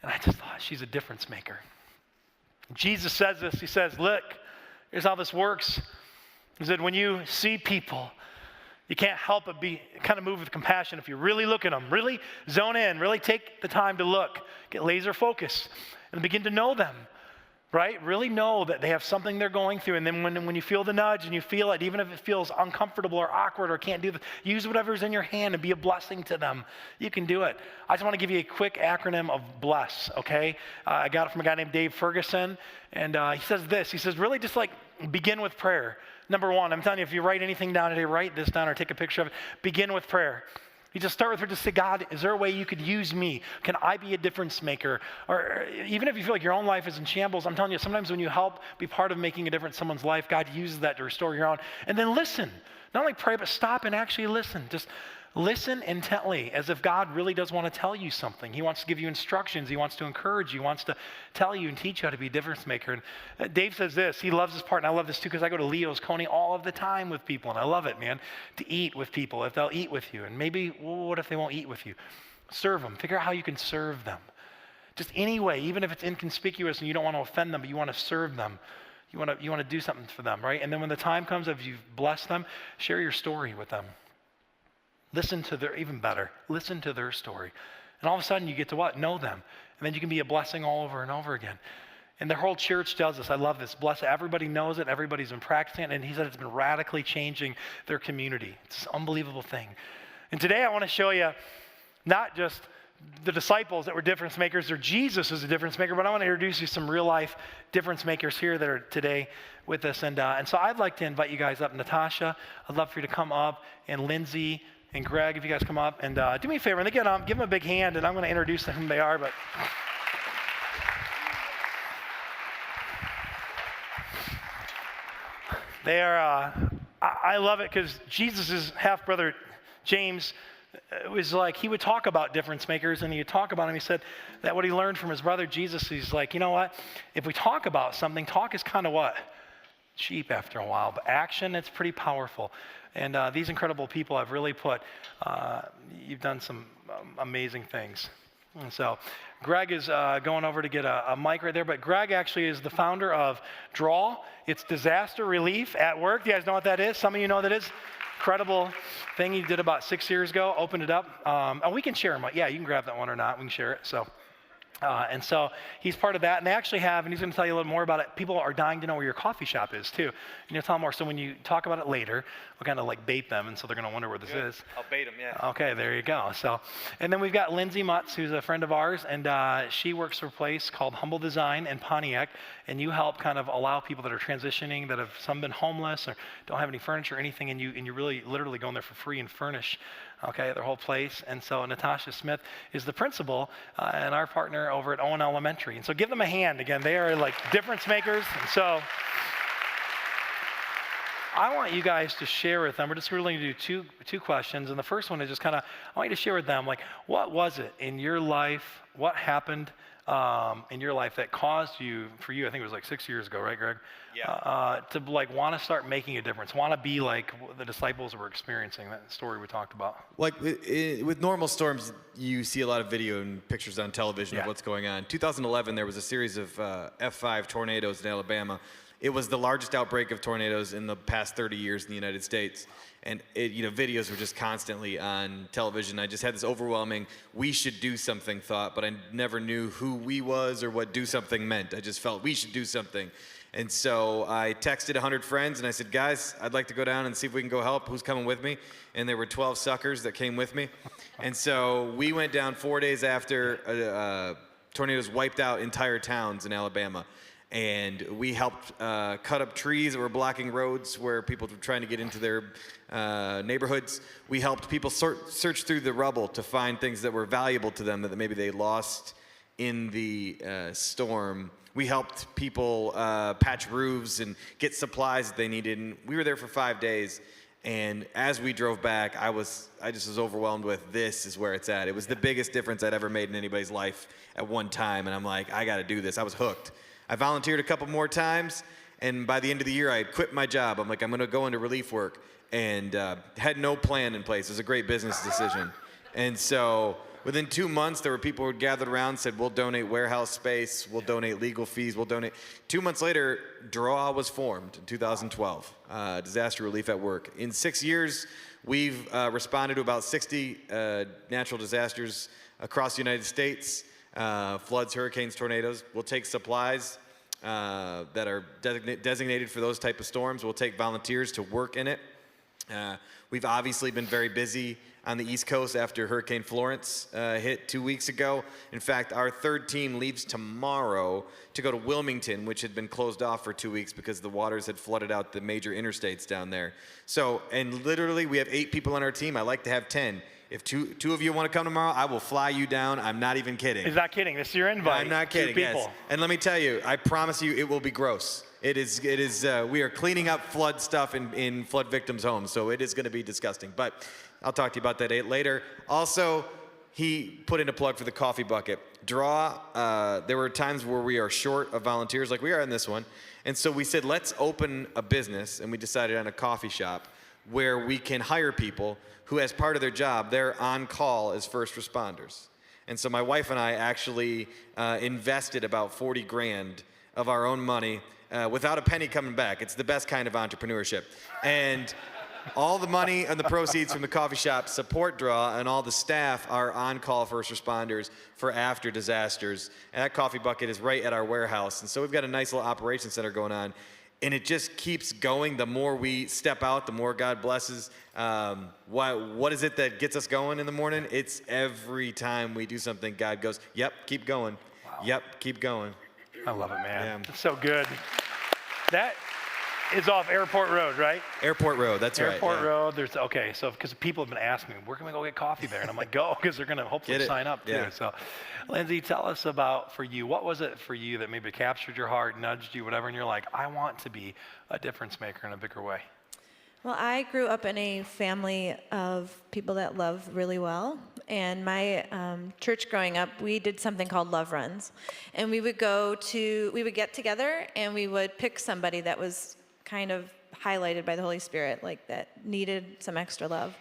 And I just thought, she's a difference maker. Jesus says this, he says, look, here's how this works. He said, when you see people, you can't help but be kind of moved with compassion if you really look at them, really zone in, really take the time to look, get laser focused, and begin to know them. Right? Really know that they have something they're going through. And then when you feel the nudge and you feel it, even if it feels uncomfortable or awkward or can't do this, use whatever's in your hand and be a blessing to them. You can do it. I just want to give you a quick acronym of BLESS, okay? I got it from a guy named Dave Ferguson. And he says this. He says, really just like begin with prayer. Number one, I'm telling you, if you write anything down today, write this down or take a picture of it. Begin with prayer. You just start with her, just say, God, is there a way you could use me? Can I be a difference maker? Or even if you feel like your own life is in shambles, I'm telling you, sometimes when you help be part of making a difference in someone's life, God uses that to restore your own. And then listen. Not only pray, but stop and actually listen. Just listen intently, as if God really does want to tell you something. He wants to give you instructions. He wants to encourage you. He wants to tell you and teach you how to be a difference maker. And Dave says this. He loves this part, and I love this too, because I go to Leo's Coney all of the time with people, and I love it, man, to eat with people if they'll eat with you. And maybe, well, what if they won't eat with you? Serve them. Figure out how you can serve them. Just any way, even if it's inconspicuous and you don't want to offend them, but you want to serve them. You want to do something for them, right? And then when the time comes of you've blessed them, share your story with them. Listen to their story. And all of a sudden you get to what? Know them. And then you can be a blessing all over and over again. And their whole church does this. I love this. Bless. Everybody knows it. Everybody's been practicing it. And he said it's been radically changing their community. It's this unbelievable thing. And today I want to show you not just the disciples that were difference makers, or Jesus is a difference maker, but I want to introduce you some real life difference makers here that are today with us. And so I'd like to invite you guys up. Natasha, I'd love for you to come up, and Lindsay and Greg, if you guys come up. And do me a favor, and again, give them a big hand, and I'm going to introduce them who they are. But they are, I love it because Jesus' half-brother, James, it was like he would talk about difference makers, and he would talk about them. He said that what he learned from his brother Jesus, he's like, you know what? If we talk about something, talk is kind of what? Cheap after a while, but action, it's pretty powerful. And these incredible people have really you've done some amazing things. And so Greg is going over to get a mic right there, but Greg actually is the founder of Draw. It's disaster relief at work. Do you guys know what that is? Some of you know what that is. Incredible thing he did about 6 years ago, opened it up. And we can share them. Yeah, you can grab that one or not. We can share it. And so he's part of that. And they actually have, and he's going to tell you a little more about it, people are dying to know where your coffee shop is too. And you'll tell them more. So when you talk about it later, we'll kind of like bait them. And so they're going to wonder where this is. I'll bait them, yeah. Okay, there you go. So, and then we've got Lindsay Mutz, who's a friend of ours. And she works for a place called Humble Design in Pontiac. And you help kind of allow people that are transitioning, that have some been homeless or don't have any furniture or anything. And you really literally go in there for free and furnish their whole place. And so Natasha Smith is the principal and our partner over at Owen Elementary. And so give them a hand. Again, they are like difference makers. And so I want you guys to share with them. We're just really going to do two questions. And the first one is just kind of, I want you to share with them, like, what was it in your life, what happened in your life that caused you, for you, I think it was like 6 years ago, right, Greg? Yeah. To like want to start making a difference, want to be like the disciples were experiencing, that story we talked about. Like with normal storms, you see a lot of video and pictures on television of what's going on. 2011, there was a series of F5 tornadoes in Alabama. It was the largest outbreak of tornadoes in the past 30 years in the United States. And videos were just constantly on television. I just had this overwhelming, we should do something thought, but I never knew who we was or what do something meant. I just felt we should do something. And so I texted 100 friends and I said, guys, I'd like to go down and see if we can go help. Who's coming with me? And there were 12 suckers that came with me. And so we went down 4 days after tornadoes wiped out entire towns in Alabama. And we helped cut up trees that were blocking roads where people were trying to get into their neighborhoods. We helped people search through the rubble to find things that were valuable to them that maybe they lost in the storm. We helped people patch roofs and get supplies that they needed. And we were there for 5 days. And as we drove back, I just was overwhelmed with, this is where it's at. It was the biggest difference I'd ever made in anybody's life at one time. And I'm like, I got to do this. I was hooked. I volunteered a couple more times, and by the end of the year, I had quit my job. I'm like, I'm going to go into relief work, and had no plan in place. It was a great business decision. And so within 2 months, there were people who had gathered around, said, we'll donate warehouse space, we'll donate legal fees, we'll donate. 2 months later, DRAW was formed in 2012, Disaster Relief at Work. In 6 years, we've responded to about 60 natural disasters across the United States. Floods, hurricanes, tornadoes. We'll take supplies that are designated for those type of storms. We'll take volunteers to work in it. We've obviously been very busy on the East Coast after Hurricane Florence hit 2 weeks ago. In fact, our third team leaves tomorrow to go to Wilmington, which had been closed off for 2 weeks because the waters had flooded out the major interstates down there. So, and literally we have 8 people on our team. I like to have 10. If two of you want to come tomorrow, I will fly you down. I'm not even kidding. He's not kidding. This is your invite. I'm not kidding. Yes. And let me tell you, I promise you, it will be gross. It is. We are cleaning up flood stuff in flood victims' homes, so it is going to be disgusting. But I'll talk to you about that later. Also, he put in a plug for the coffee bucket. DRAW. There were times where we are short of volunteers, like we are in this one, and so we said, let's open a business, and we decided on a coffee shop where we can hire people who, as part of their job, they're on call as first responders. And so my wife and I actually invested about 40 grand of our own money without a penny coming back. It's the best kind of entrepreneurship. And all the money and the proceeds from the coffee shop support draw and all the staff are on-call first responders for after disasters. And that coffee bucket is right at our warehouse. And so we've got a nice little operations center going on. And it just keeps going. The more we step out, the more God blesses. What is it that gets us going in the morning? It's every time we do something, God goes, yep, keep going. Wow. Yep, keep going. I love it, man. Yeah. It's so good. That is off Airport Road, right? Airport Road, that's right. Airport Road. Okay, so because people have been asking me, where can we go get coffee there? And I'm like, go, because they're going to hopefully sign up too. So, Lindsay, tell us about, for you, what was it for you that maybe captured your heart, nudged you, whatever, and you're like, I want to be a difference maker in a bigger way? Well, I grew up in a family of people that love really well. And my church growing up, we did something called Love Runs. And we would get together and we would pick somebody that was kind of highlighted by the Holy Spirit, like that needed some extra love.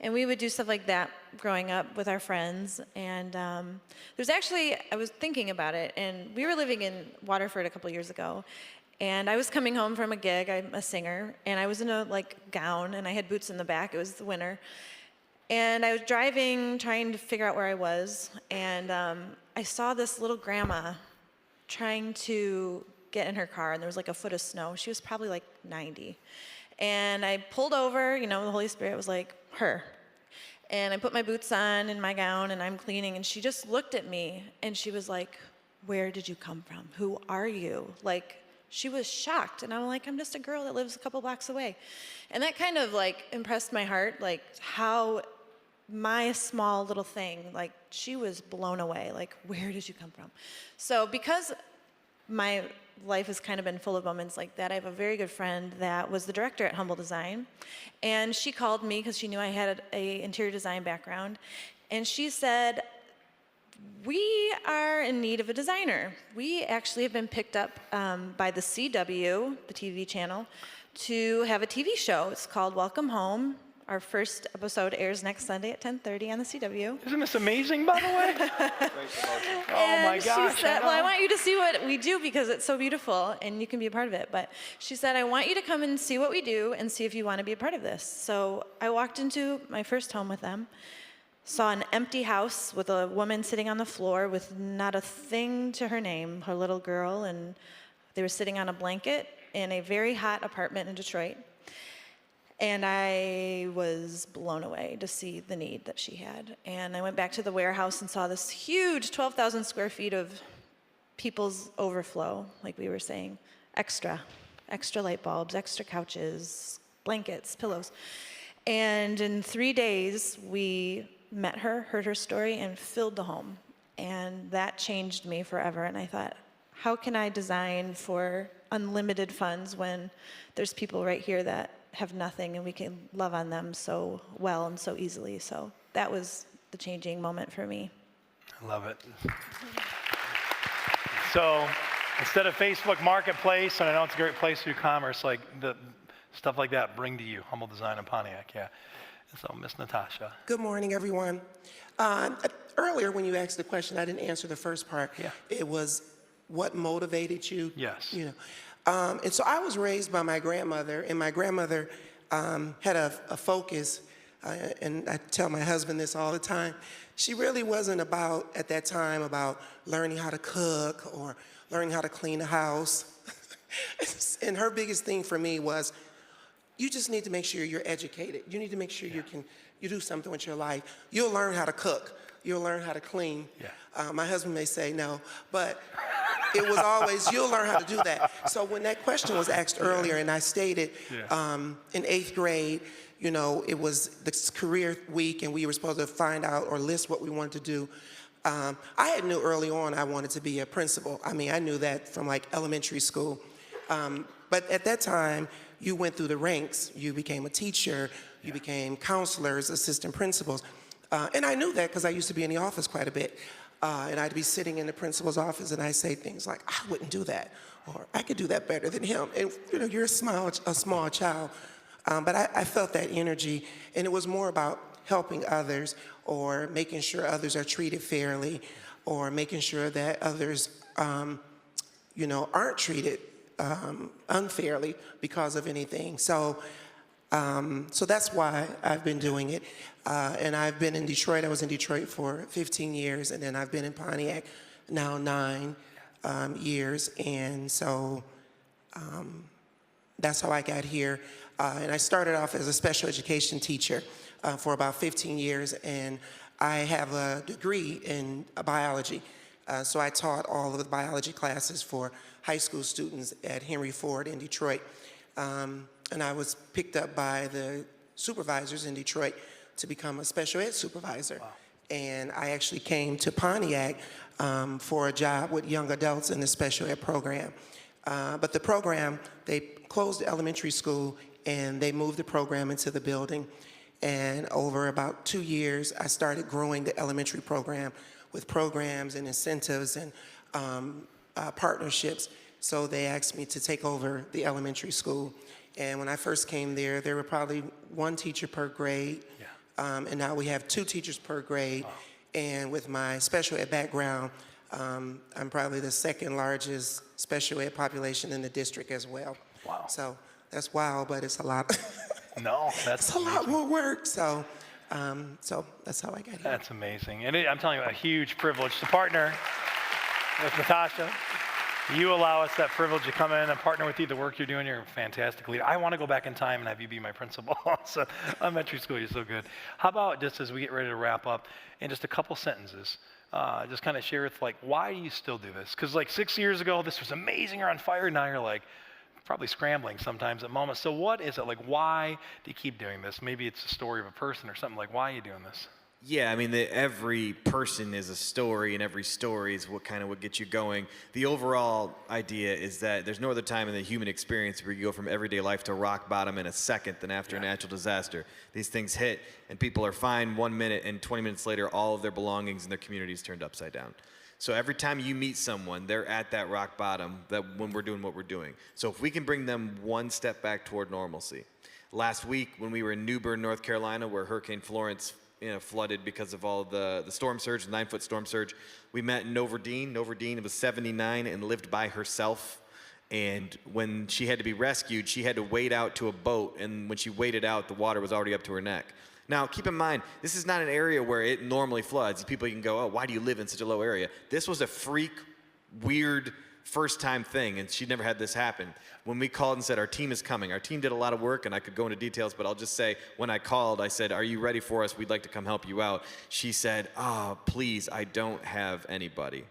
And we would do stuff like that growing up with our friends. And there's actually, I was thinking about it, and we were living in Waterford a couple years ago. And I was coming home from a gig, I'm a singer, and I was in a gown, and I had boots in the back, it was the winter. And I was driving, trying to figure out where I was, and I saw this little grandma trying to get in her car, and there was a foot of snow. She was probably 90. And I pulled over, the Holy Spirit was like, her. And I put my boots on and my gown, and I'm cleaning, and she just looked at me, and she was like, where did you come from? Who are you? She was shocked, and I'm like, I'm just a girl that lives a couple blocks away. And that kind of impressed my heart, how my small little thing, she was blown away, where did you come from? So because my life has kind of been full of moments like that, I have a very good friend that was the director at Humble Design, and she called me because she knew I had an interior design background, and she said, we are in need of a designer. We actually have been picked up by the CW, the TV channel, to have a TV show. It's called Welcome Home. Our first episode airs next Sunday at 10:30 on the CW. Isn't this amazing, by the way? Oh my gosh. She said, well, I want you to see what we do because it's so beautiful and you can be a part of it. But she said, I want you to come and see what we do and see if you want to be a part of this. So I walked into my first home with them, saw an empty house with a woman sitting on the floor with not a thing to her name, her little girl, and they were sitting on a blanket in a very hot apartment in Detroit. And I was blown away to see the need that she had. And I went back to the warehouse and saw this huge 12,000 square feet of people's overflow, like we were saying, extra light bulbs, extra couches, blankets, pillows. And in 3 days, we met her, heard her story, and filled the home. And that changed me forever. And I thought, how can I design for unlimited funds when there's people right here that have nothing and we can love on them so well and so easily? So that was the changing moment for me. I love it. So instead of Facebook Marketplace, and I know it's a great place to do commerce, the stuff like that, bring to you Humble Design in Pontiac, yeah. So Miss Natasha. Good morning, everyone. Earlier when you asked the question, I didn't answer the first part. Yeah. It was what motivated you? Yes. And so I was raised by my grandmother, and my grandmother had a focus, and I tell my husband this all the time. She really wasn't at that time, about learning how to cook or learning how to clean a house. And her biggest thing for me was, you just need to make sure you're educated. You need to make sure you do something with your life. You'll learn how to cook. You'll learn how to clean. Yeah. My husband may say no, but it was always, you'll learn how to do that. So when that question was asked earlier, and I stated in 8th grade, it was the career week, and we were supposed to find out or list what we wanted to do. I had knew early on I wanted to be a principal. I mean, I knew that from elementary school. But at that time, you went through the ranks. You became a teacher. You became counselors, assistant principals. And I knew that because I used to be in the office quite a bit. And I'd be sitting in the principal's office, and I'd say things like, I wouldn't do that, or I could do that better than him. And you're a small child. But I felt that energy, and it was more about helping others or making sure others are treated fairly or making sure that others, aren't treated unfairly because of anything. So that's why I've been doing it. And I've been in Detroit. I was in Detroit for 15 years, and then I've been in Pontiac now 9 years. And so that's how I got here. And I started off as a special education teacher for about 15 years, and I have a degree in biology. So I taught all of the biology classes for high school students at Henry Ford in Detroit. And I was picked up by the supervisors in Detroit to become a special ed supervisor. Wow. And I actually came to Pontiac for a job with young adults in the special ed program. But the program, they closed the elementary school and they moved the program into the building. And over about 2 years, I started growing the elementary program with programs and incentives and partnerships. So they asked me to take over the elementary school. And when I first came there were probably 1 teacher per grade. Yeah. And now we have 2 teachers per grade. Wow. And with my special ed background, I'm probably the 2nd largest special ed population in the district as well. Wow. So that's wild, but it's a lot. No, that's it's a lot more work. So that's how I got here. That's amazing. And I'm telling you, a huge privilege to partner with Natasha. You allow us that privilege to come in and partner with you. The work you're doing, you're a fantastic leader. I want to go back in time and have you be my principal. So elementary school, you're so good. How about just as we get ready to wrap up, in just a couple sentences, just kind of share with why do you still do this? Because 6 years ago, this was amazing, you're on fire. Now you're probably scrambling sometimes at moments. So what is it? Why do you keep doing this? Maybe it's a story of a person or something. Why are you doing this? Yeah, I mean, every person is a story, and every story is what gets you going. The overall idea is that there's no other time in the human experience where you go from everyday life to rock bottom in a second than after a natural disaster. These things hit, and people are fine 1 minute, and 20 minutes later, all of their belongings and their communities turned upside down. So every time you meet someone, they're at that rock bottom when we're doing what we're doing. So if we can bring them one step back toward normalcy. Last week, when we were in New Bern, North Carolina, where Hurricane Florence flooded because of all the storm surge, the 9-foot storm surge. We met Noverdeen. Noverdeen was 79 and lived by herself. And when she had to be rescued, she had to wade out to a boat. And when she waded out, the water was already up to her neck. Now, keep in mind, this is not an area where it normally floods. People can go, oh, why do you live in such a low area? This was a freak, weird, first-time thing, and she'd never had this happen. When we called and said, our team is coming, our team did a lot of work, and I could go into details, but I'll just say, when I called, I said, are you ready for us? We'd like to come help you out. She said, please, I don't have anybody.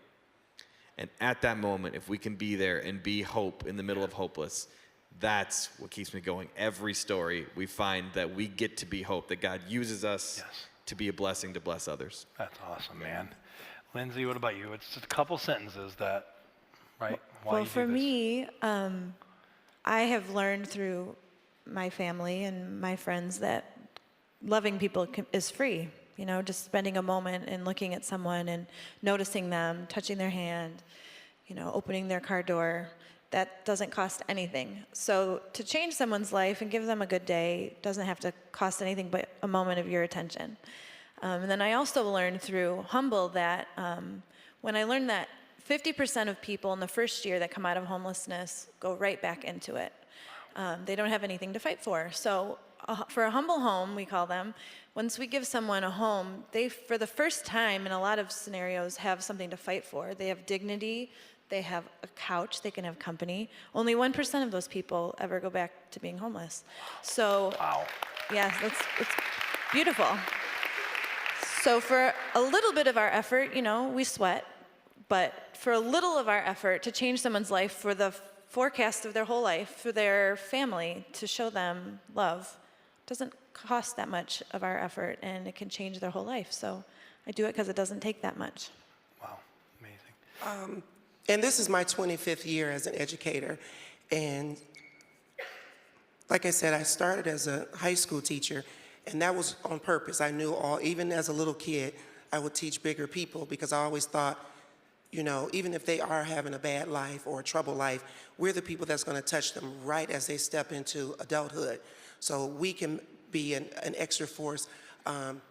And at that moment, if we can be there and be hope in the middle of hopeless, that's what keeps me going. Every story, we find that we get to be hope, that God uses us to be a blessing to bless others. That's awesome, man. Lindsay, what about you? It's just a couple sentences that, right? Why well, you do for this? me, I have learned through my family and my friends that loving people is free. Just spending a moment and looking at someone and noticing them, touching their hand, opening their car door. That doesn't cost anything. So to change someone's life and give them a good day doesn't have to cost anything but a moment of your attention. And then I also learned through Humble that when I learned that 50% of people in the first year that come out of homelessness go right back into it. They don't have anything to fight for. So for a Humble home, we call them, once we give someone a home, they, for the first time in a lot of scenarios, have something to fight for. They have dignity. They have a couch, they can have company. Only 1% of those people ever go back to being homeless. So, yeah, it's beautiful. So for a little bit of our effort, we sweat, but for a little of our effort to change someone's life for the forecast of their whole life, for their family, to show them love, doesn't cost that much of our effort, and it can change their whole life. So I do it because it doesn't take that much. Wow, amazing. And this is my 25th year as an educator. And like I said, I started as a high school teacher, and that was on purpose. I knew even as a little kid, I would teach bigger people because I always thought, even if they are having a bad life or a troubled life, we're the people that's going to touch them right as they step into adulthood. So we can be an extra force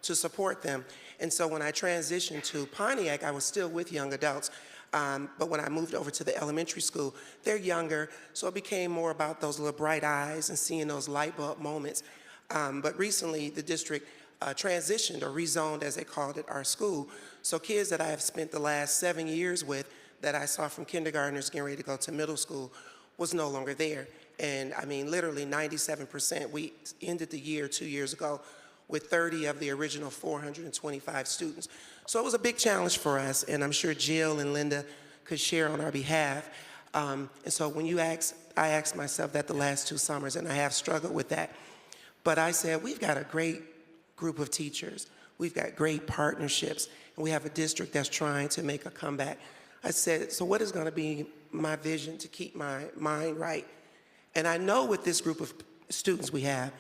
to support them. And so when I transitioned to Pontiac, I was still with young adults. But when I moved over to the elementary school, they're younger, so it became more about those little bright eyes and seeing those light bulb moments. But recently, the district transitioned or rezoned, as they called it, our school. So kids that I have spent the last 7 years with, that I saw from kindergartners getting ready to go to middle school, was no longer there. And I mean, literally 97%. We ended the year 2 years ago with 30 of the original 425 students. So it was a big challenge for us, and I'm sure Jill and Linda could share on our behalf. And so when you asked, I asked myself that the last 2 summers, and I have struggled with that. But I said, we've got a great group of teachers. We've got great partnerships, and we have a district that's trying to make a comeback. I said, so what is gonna be my vision to keep my mind right? And I know with this group of students we have,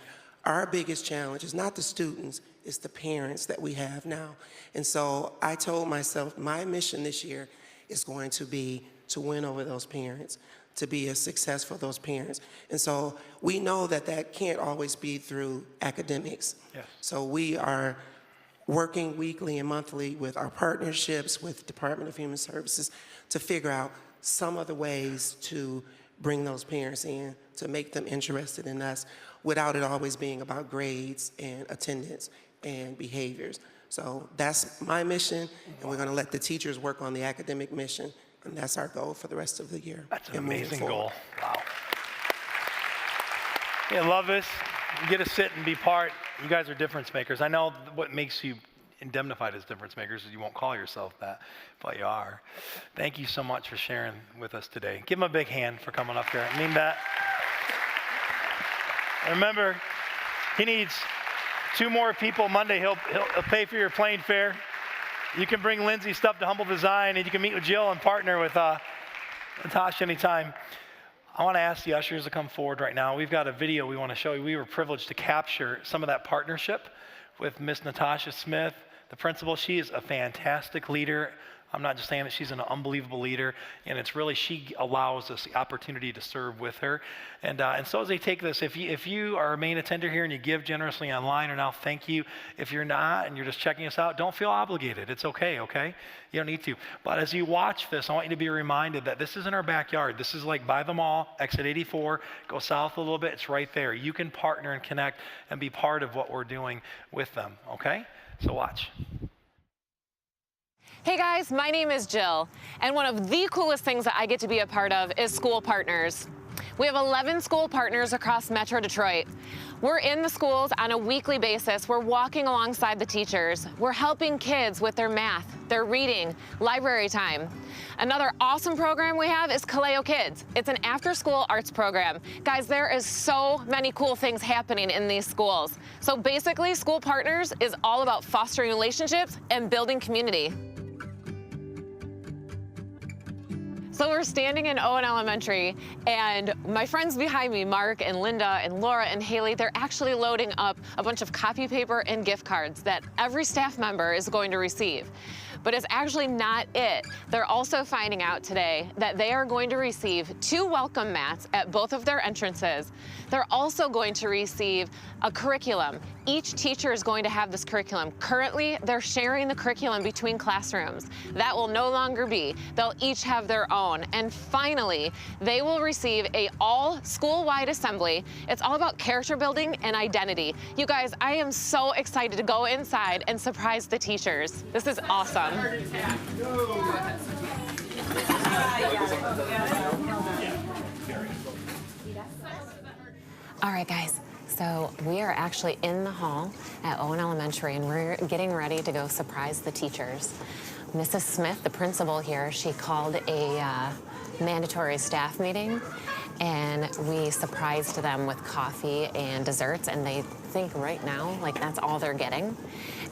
our biggest challenge is not the students, it's the parents that we have now. And so I told myself my mission this year is going to be to win over those parents, to be a success for those parents. And so we know that that can't always be through academics. Yes. So we are working weekly and monthly with our partnerships with Department of Human Services to figure out some of the ways to bring those parents in, to make them interested in us without it always being about grades and attendance and behaviors. So that's my mission, and we're gonna let the teachers work on the academic mission, and that's our goal for the rest of the year. That's an amazing goal. Wow. Yeah, I love this. You get to sit and be part. You guys are difference makers. I know what makes you indemnified as difference makers is you won't call yourself that, but you are. Thank you so much for sharing with us today. Give him a big hand for coming up here. I mean that. Remember, he needs 2 more people. Monday, he'll pay for your plane fare. You can bring Lindsay's stuff to Humble Design, and you can meet with Jill and partner with Natasha anytime. I want to ask the ushers to come forward right now. We've got a video we want to show you. We were privileged to capture some of that partnership with Miss Natasha Smith, the principal. She is a fantastic leader. I'm not just saying that, she's an unbelievable leader, and it's really, she allows us the opportunity to serve with her. And so as they take this, if you are a main attender here and you give generously online or now, thank you. If you're not and you're just checking us out, don't feel obligated. It's okay, okay? You don't need to. But as you watch this, I want you to be reminded that this is in our backyard. This is like by the mall, exit 84, go south a little bit, it's right there. You can partner and connect and be part of what we're doing with them, okay? So watch. Hey guys, my name is Jill, and one of the coolest things that I get to be a part of is School Partners. We have 11 school partners across Metro Detroit. We're in the schools on a weekly basis. We're walking alongside the teachers. We're helping kids with their math, their reading, library time. Another awesome program we have is Kaleo Kids. It's an after-school arts program. Guys, there is so many cool things happening in these schools. So basically, School Partners is all about fostering relationships and building community. So we're standing in Owen Elementary, and my friends behind me, Mark and Linda and Laura and Haley, they're actually loading up a bunch of copy paper and gift cards that every staff member is going to receive. But it's actually not it. They're also finding out today that they are going to receive 2 welcome mats at both of their entrances. They're also going to receive a curriculum. Each teacher is going to have this curriculum. Currently, they're sharing the curriculum between classrooms. That will no longer be. They'll each have their own. And finally, they will receive a all school-wide assembly. It's all about character building and identity. You guys, I am so excited to go inside and surprise the teachers. This is awesome. All right, guys. So we are actually in the hall at Owen Elementary, and we're getting ready to go surprise the teachers. Mrs. Smith, the principal here, she called a mandatory staff meeting, and we surprised them with coffee and desserts, and they think right now, like, that's all they're getting.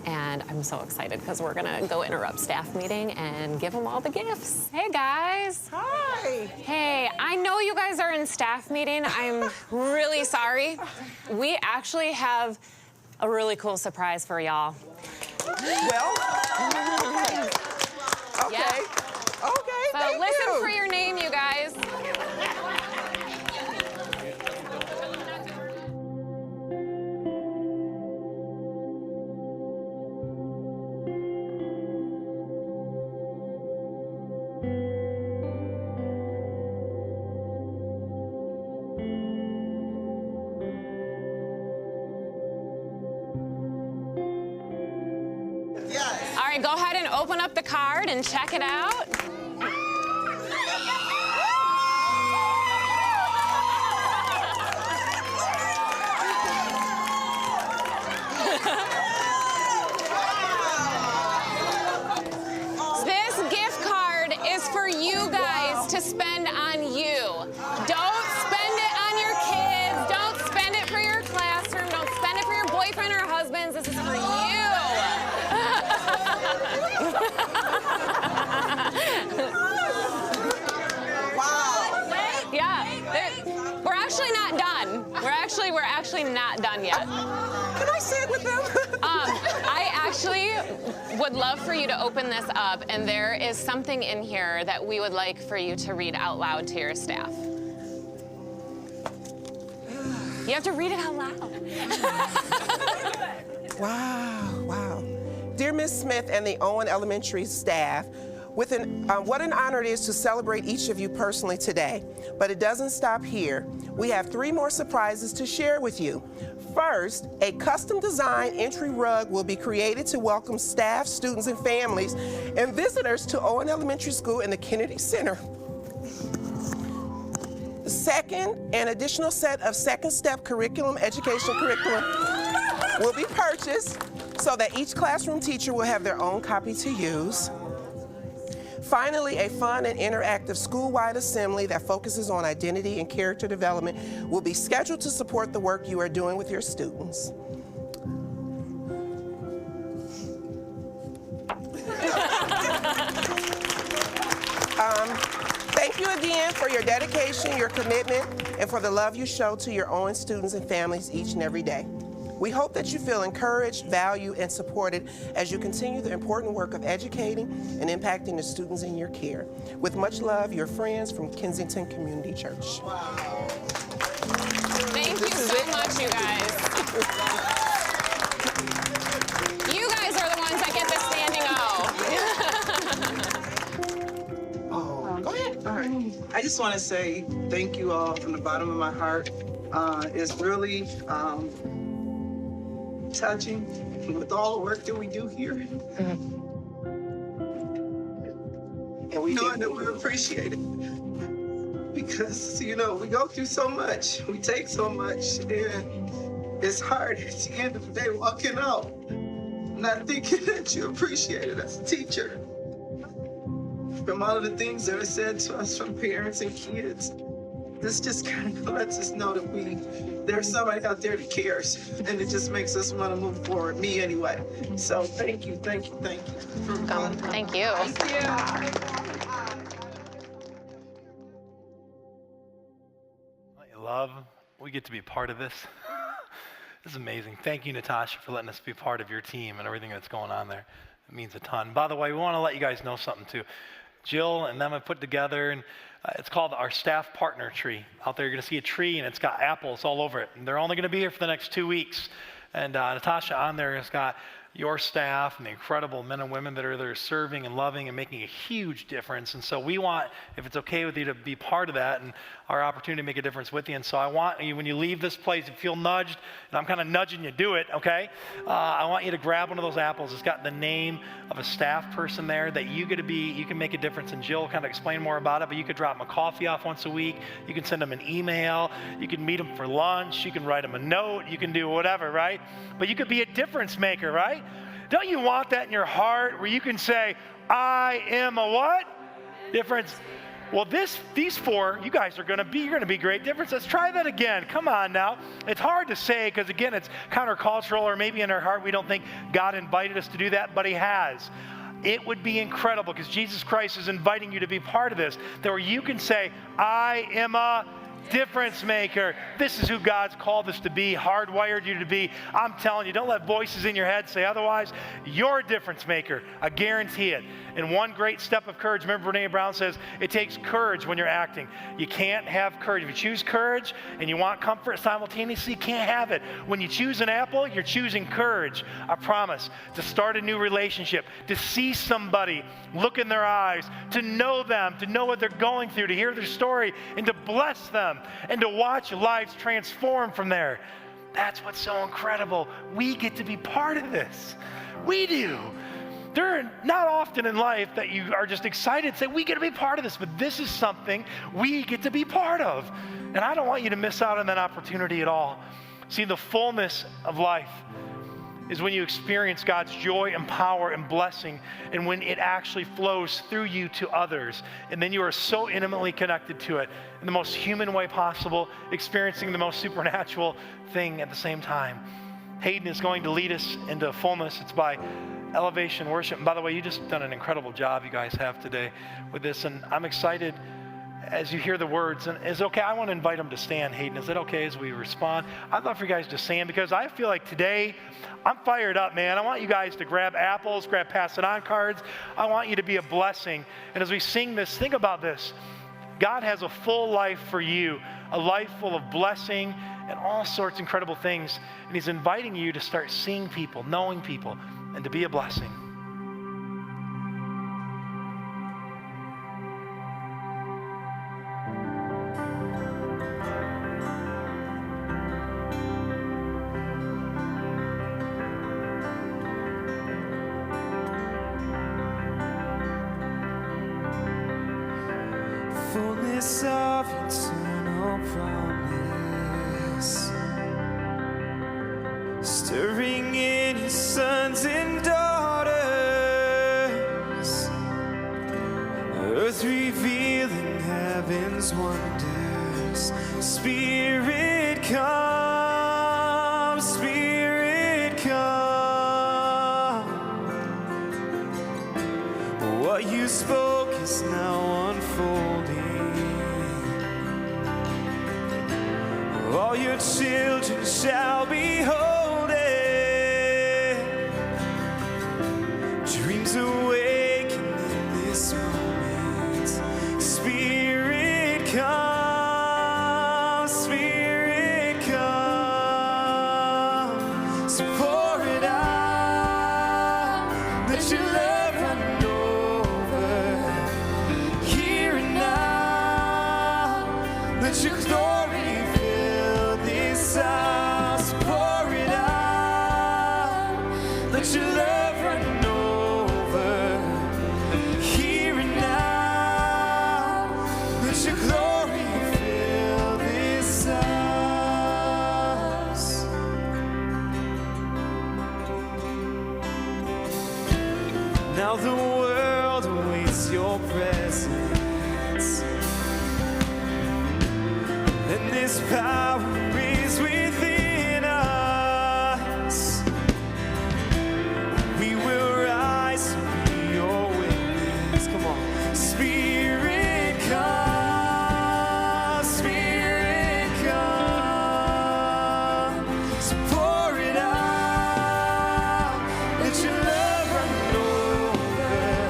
And I'm so excited because we're gonna go interrupt staff meeting and give them all the gifts. Hey guys. Hi. Hey, I know you guys are in staff meeting. I'm really sorry. We actually have a really cool surprise for y'all. Well, okay. Okay. Yeah. Okay, So listen for your name, you guys. right, go ahead and open up the card and check it out. This gift card is for you guys to spend on you. Don't spend it on your kids. Don't spend it for your classroom. Don't spend it for your boyfriend or husbands. This is for you. Yeah, we're actually not done. We're actually not done yet. Can I say it with them? I actually would love for you to open this up, and there is something in here that we would like for you to read out loud to your staff. You have to read it out loud. Wow. Dear Ms. Smith and the Owen Elementary staff, what an honor it is to celebrate each of you personally today. But it doesn't stop here. We have 3 more surprises to share with you. First, a custom design entry rug will be created to welcome staff, students, and families and visitors to Owen Elementary School in the Kennedy Center. Second, an additional set of second step education curriculum will be purchased so that each classroom teacher will have their own copy to use. Finally, a fun and interactive school-wide assembly that focuses on identity and character development will be scheduled to support the work you are doing with your students. Thank you again for your dedication, your commitment, and for the love you show to your own students and families each and every day. We hope that you feel encouraged, valued, and supported as you continue the important work of educating and impacting the students in your care. With much love, your friends from Kensington Community Church. Wow. Thank you so much, you guys. You guys are the ones that get the standing O. Go ahead. All right. I just want to say thank you all from the bottom of my heart. It's really touching with all the work that we do here. And we know that we appreciate it. Because, we go through so much. We take so much. And it's hard at the end of the day walking out, not thinking that you appreciate it as a teacher. From all of the things that are said to us from parents and kids, this just kind of lets us know that there's somebody out there that cares, and it just makes us want to move forward, me anyway. So thank you. Thank you. Thank you. Love, we get to be part of this. This is amazing. Thank you, Natasha, for letting us be part of your team and everything that's going on there. It means a ton. By the way, we want to let you guys know something too. Jill and them have put together, and it's called our staff partner tree. Out there, you're going to see a tree, and it's got apples all over it. And they're only going to be here for the next 2 weeks. And Natasha on there has got your staff and the incredible men and women that are there serving and loving and making a huge difference. And so we want, if it's okay with you, to be part of that and our opportunity to make a difference with you. And so I want you, when you leave this place, you feel nudged, and I'm kind of nudging you, do it, okay? I want you to grab one of those apples. It's got the name of a staff person there that you can make a difference. And Jill will kind of explain more about it, but you could drop them a coffee off once a week. You can send them an email. You can meet them for lunch. You can write them a note. You can do whatever, right? But you could be a difference maker, right? Don't you want that in your heart where you can say, I am a what? Difference. Well, these 4, you guys you're going to be great difference. Let's try that again. Come on now. It's hard to say because, again, it's countercultural, or maybe in our heart we don't think God invited us to do that, but he has. It would be incredible because Jesus Christ is inviting you to be part of this, that where you can say, I am a difference maker. This is who God's called us to be, hardwired you to be. I'm telling you, don't let voices in your head say otherwise. You're a difference maker. I guarantee it. And one great step of courage, remember Brene Brown says, it takes courage when you're acting. You can't have courage. If you choose courage and you want comfort simultaneously, you can't have it. When you choose an apple, you're choosing courage. I promise. To start a new relationship, to see somebody, look in their eyes, to know them, to know what they're going through, to hear their story, and to bless them, and to watch lives transform from there. That's what's so incredible. We get to be part of this. We do. there are not often in life that you are just excited to say, we get to be part of this, but this is something we get to be part of. And I don't want you to miss out on that opportunity at all. See, the fullness of life is when you experience God's joy and power and blessing, and when it actually flows through you to others. And then you are so intimately connected to it in the most human way possible, experiencing the most supernatural thing at the same time. Hayden is going to lead us into fullness. It's by Elevation Worship. And by the way, you just done an incredible job, you guys have today with this. And I'm excited as you hear the words. And is it okay? I want to invite them to stand, Hayden. Is it okay as we respond? I'd love for you guys to stand, because I feel like today I'm fired up, man. I want you guys to grab apples, grab pass it on cards. I want you to be a blessing. And as we sing this, think about this. God has a full life for you, a life full of blessing and all sorts of incredible things. And he's inviting you to start seeing people, knowing people, and to be a blessing. Fullness of eternal promise, stirring in your sons and daughters, earth revealing heaven's wonders. Spirit come, Spirit come. What you spoke is now unfolding. All your children shall behold it. Dreams awaken in this moment. Spirit come, Spirit come. So pour it out, let your love run over. Here and now, let your glory house. Pour it out, let your love run over. Here and now, let your glory fill this house. Now the world awaits your presence, and this power is within us. We will rise to be your witness. Come on. Spirit come, Spirit come. So pour it out, let your love run over.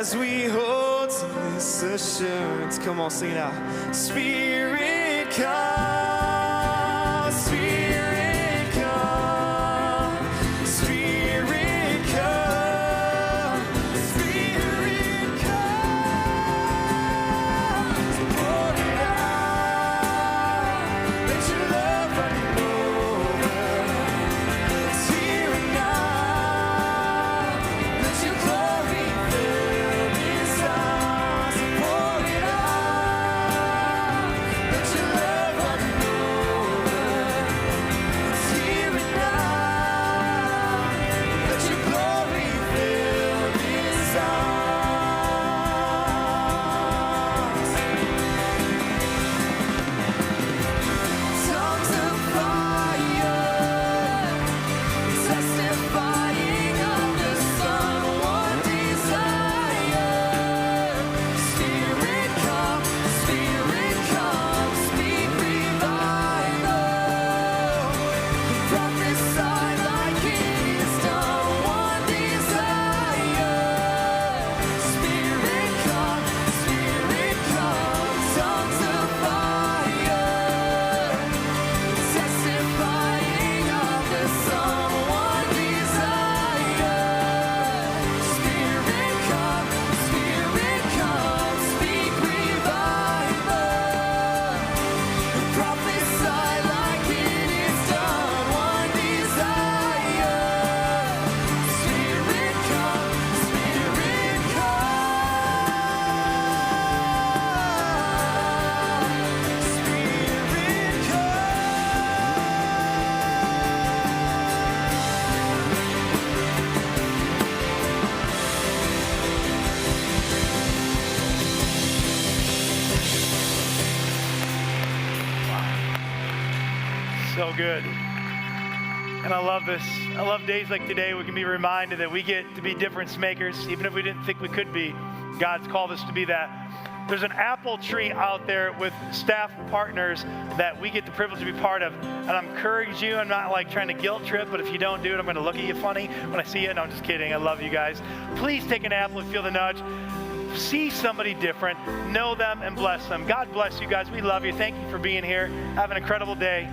as we hold to this assurance. Come on, sing it out. Spirit, come, Spirit, come, Spirit, come, Spirit, come. Pour it out, let your love run over. It's here and now, let your glory fill this house. Pour it out, let your love run over. It's here and now, let your glory fill this house. Tongues of fire, testifying of the Son, one desire. Spirit come, speak revival. Prophesy like it is done, one desire. Spirit come, tongues of fire. Testifying of the Son, one desire. Spirit come, speak revival. Prophesy like it is done, one desire. Spirit come, So good. And I love this. I love days like today. We can be reminded that we get to be difference makers, even if we didn't think we could be. God's called us to be that. There's an apple tree out there with staff partners that we get the privilege to be part of. And I encourage you, I'm not like trying to guilt trip, but if you don't do it, I'm going to look at you funny when I see you. No, I'm just kidding. I love you guys. Please take an apple and feel the nudge. See somebody different, know them, and bless them. God bless you guys. We love you. Thank you for being here. Have an incredible day.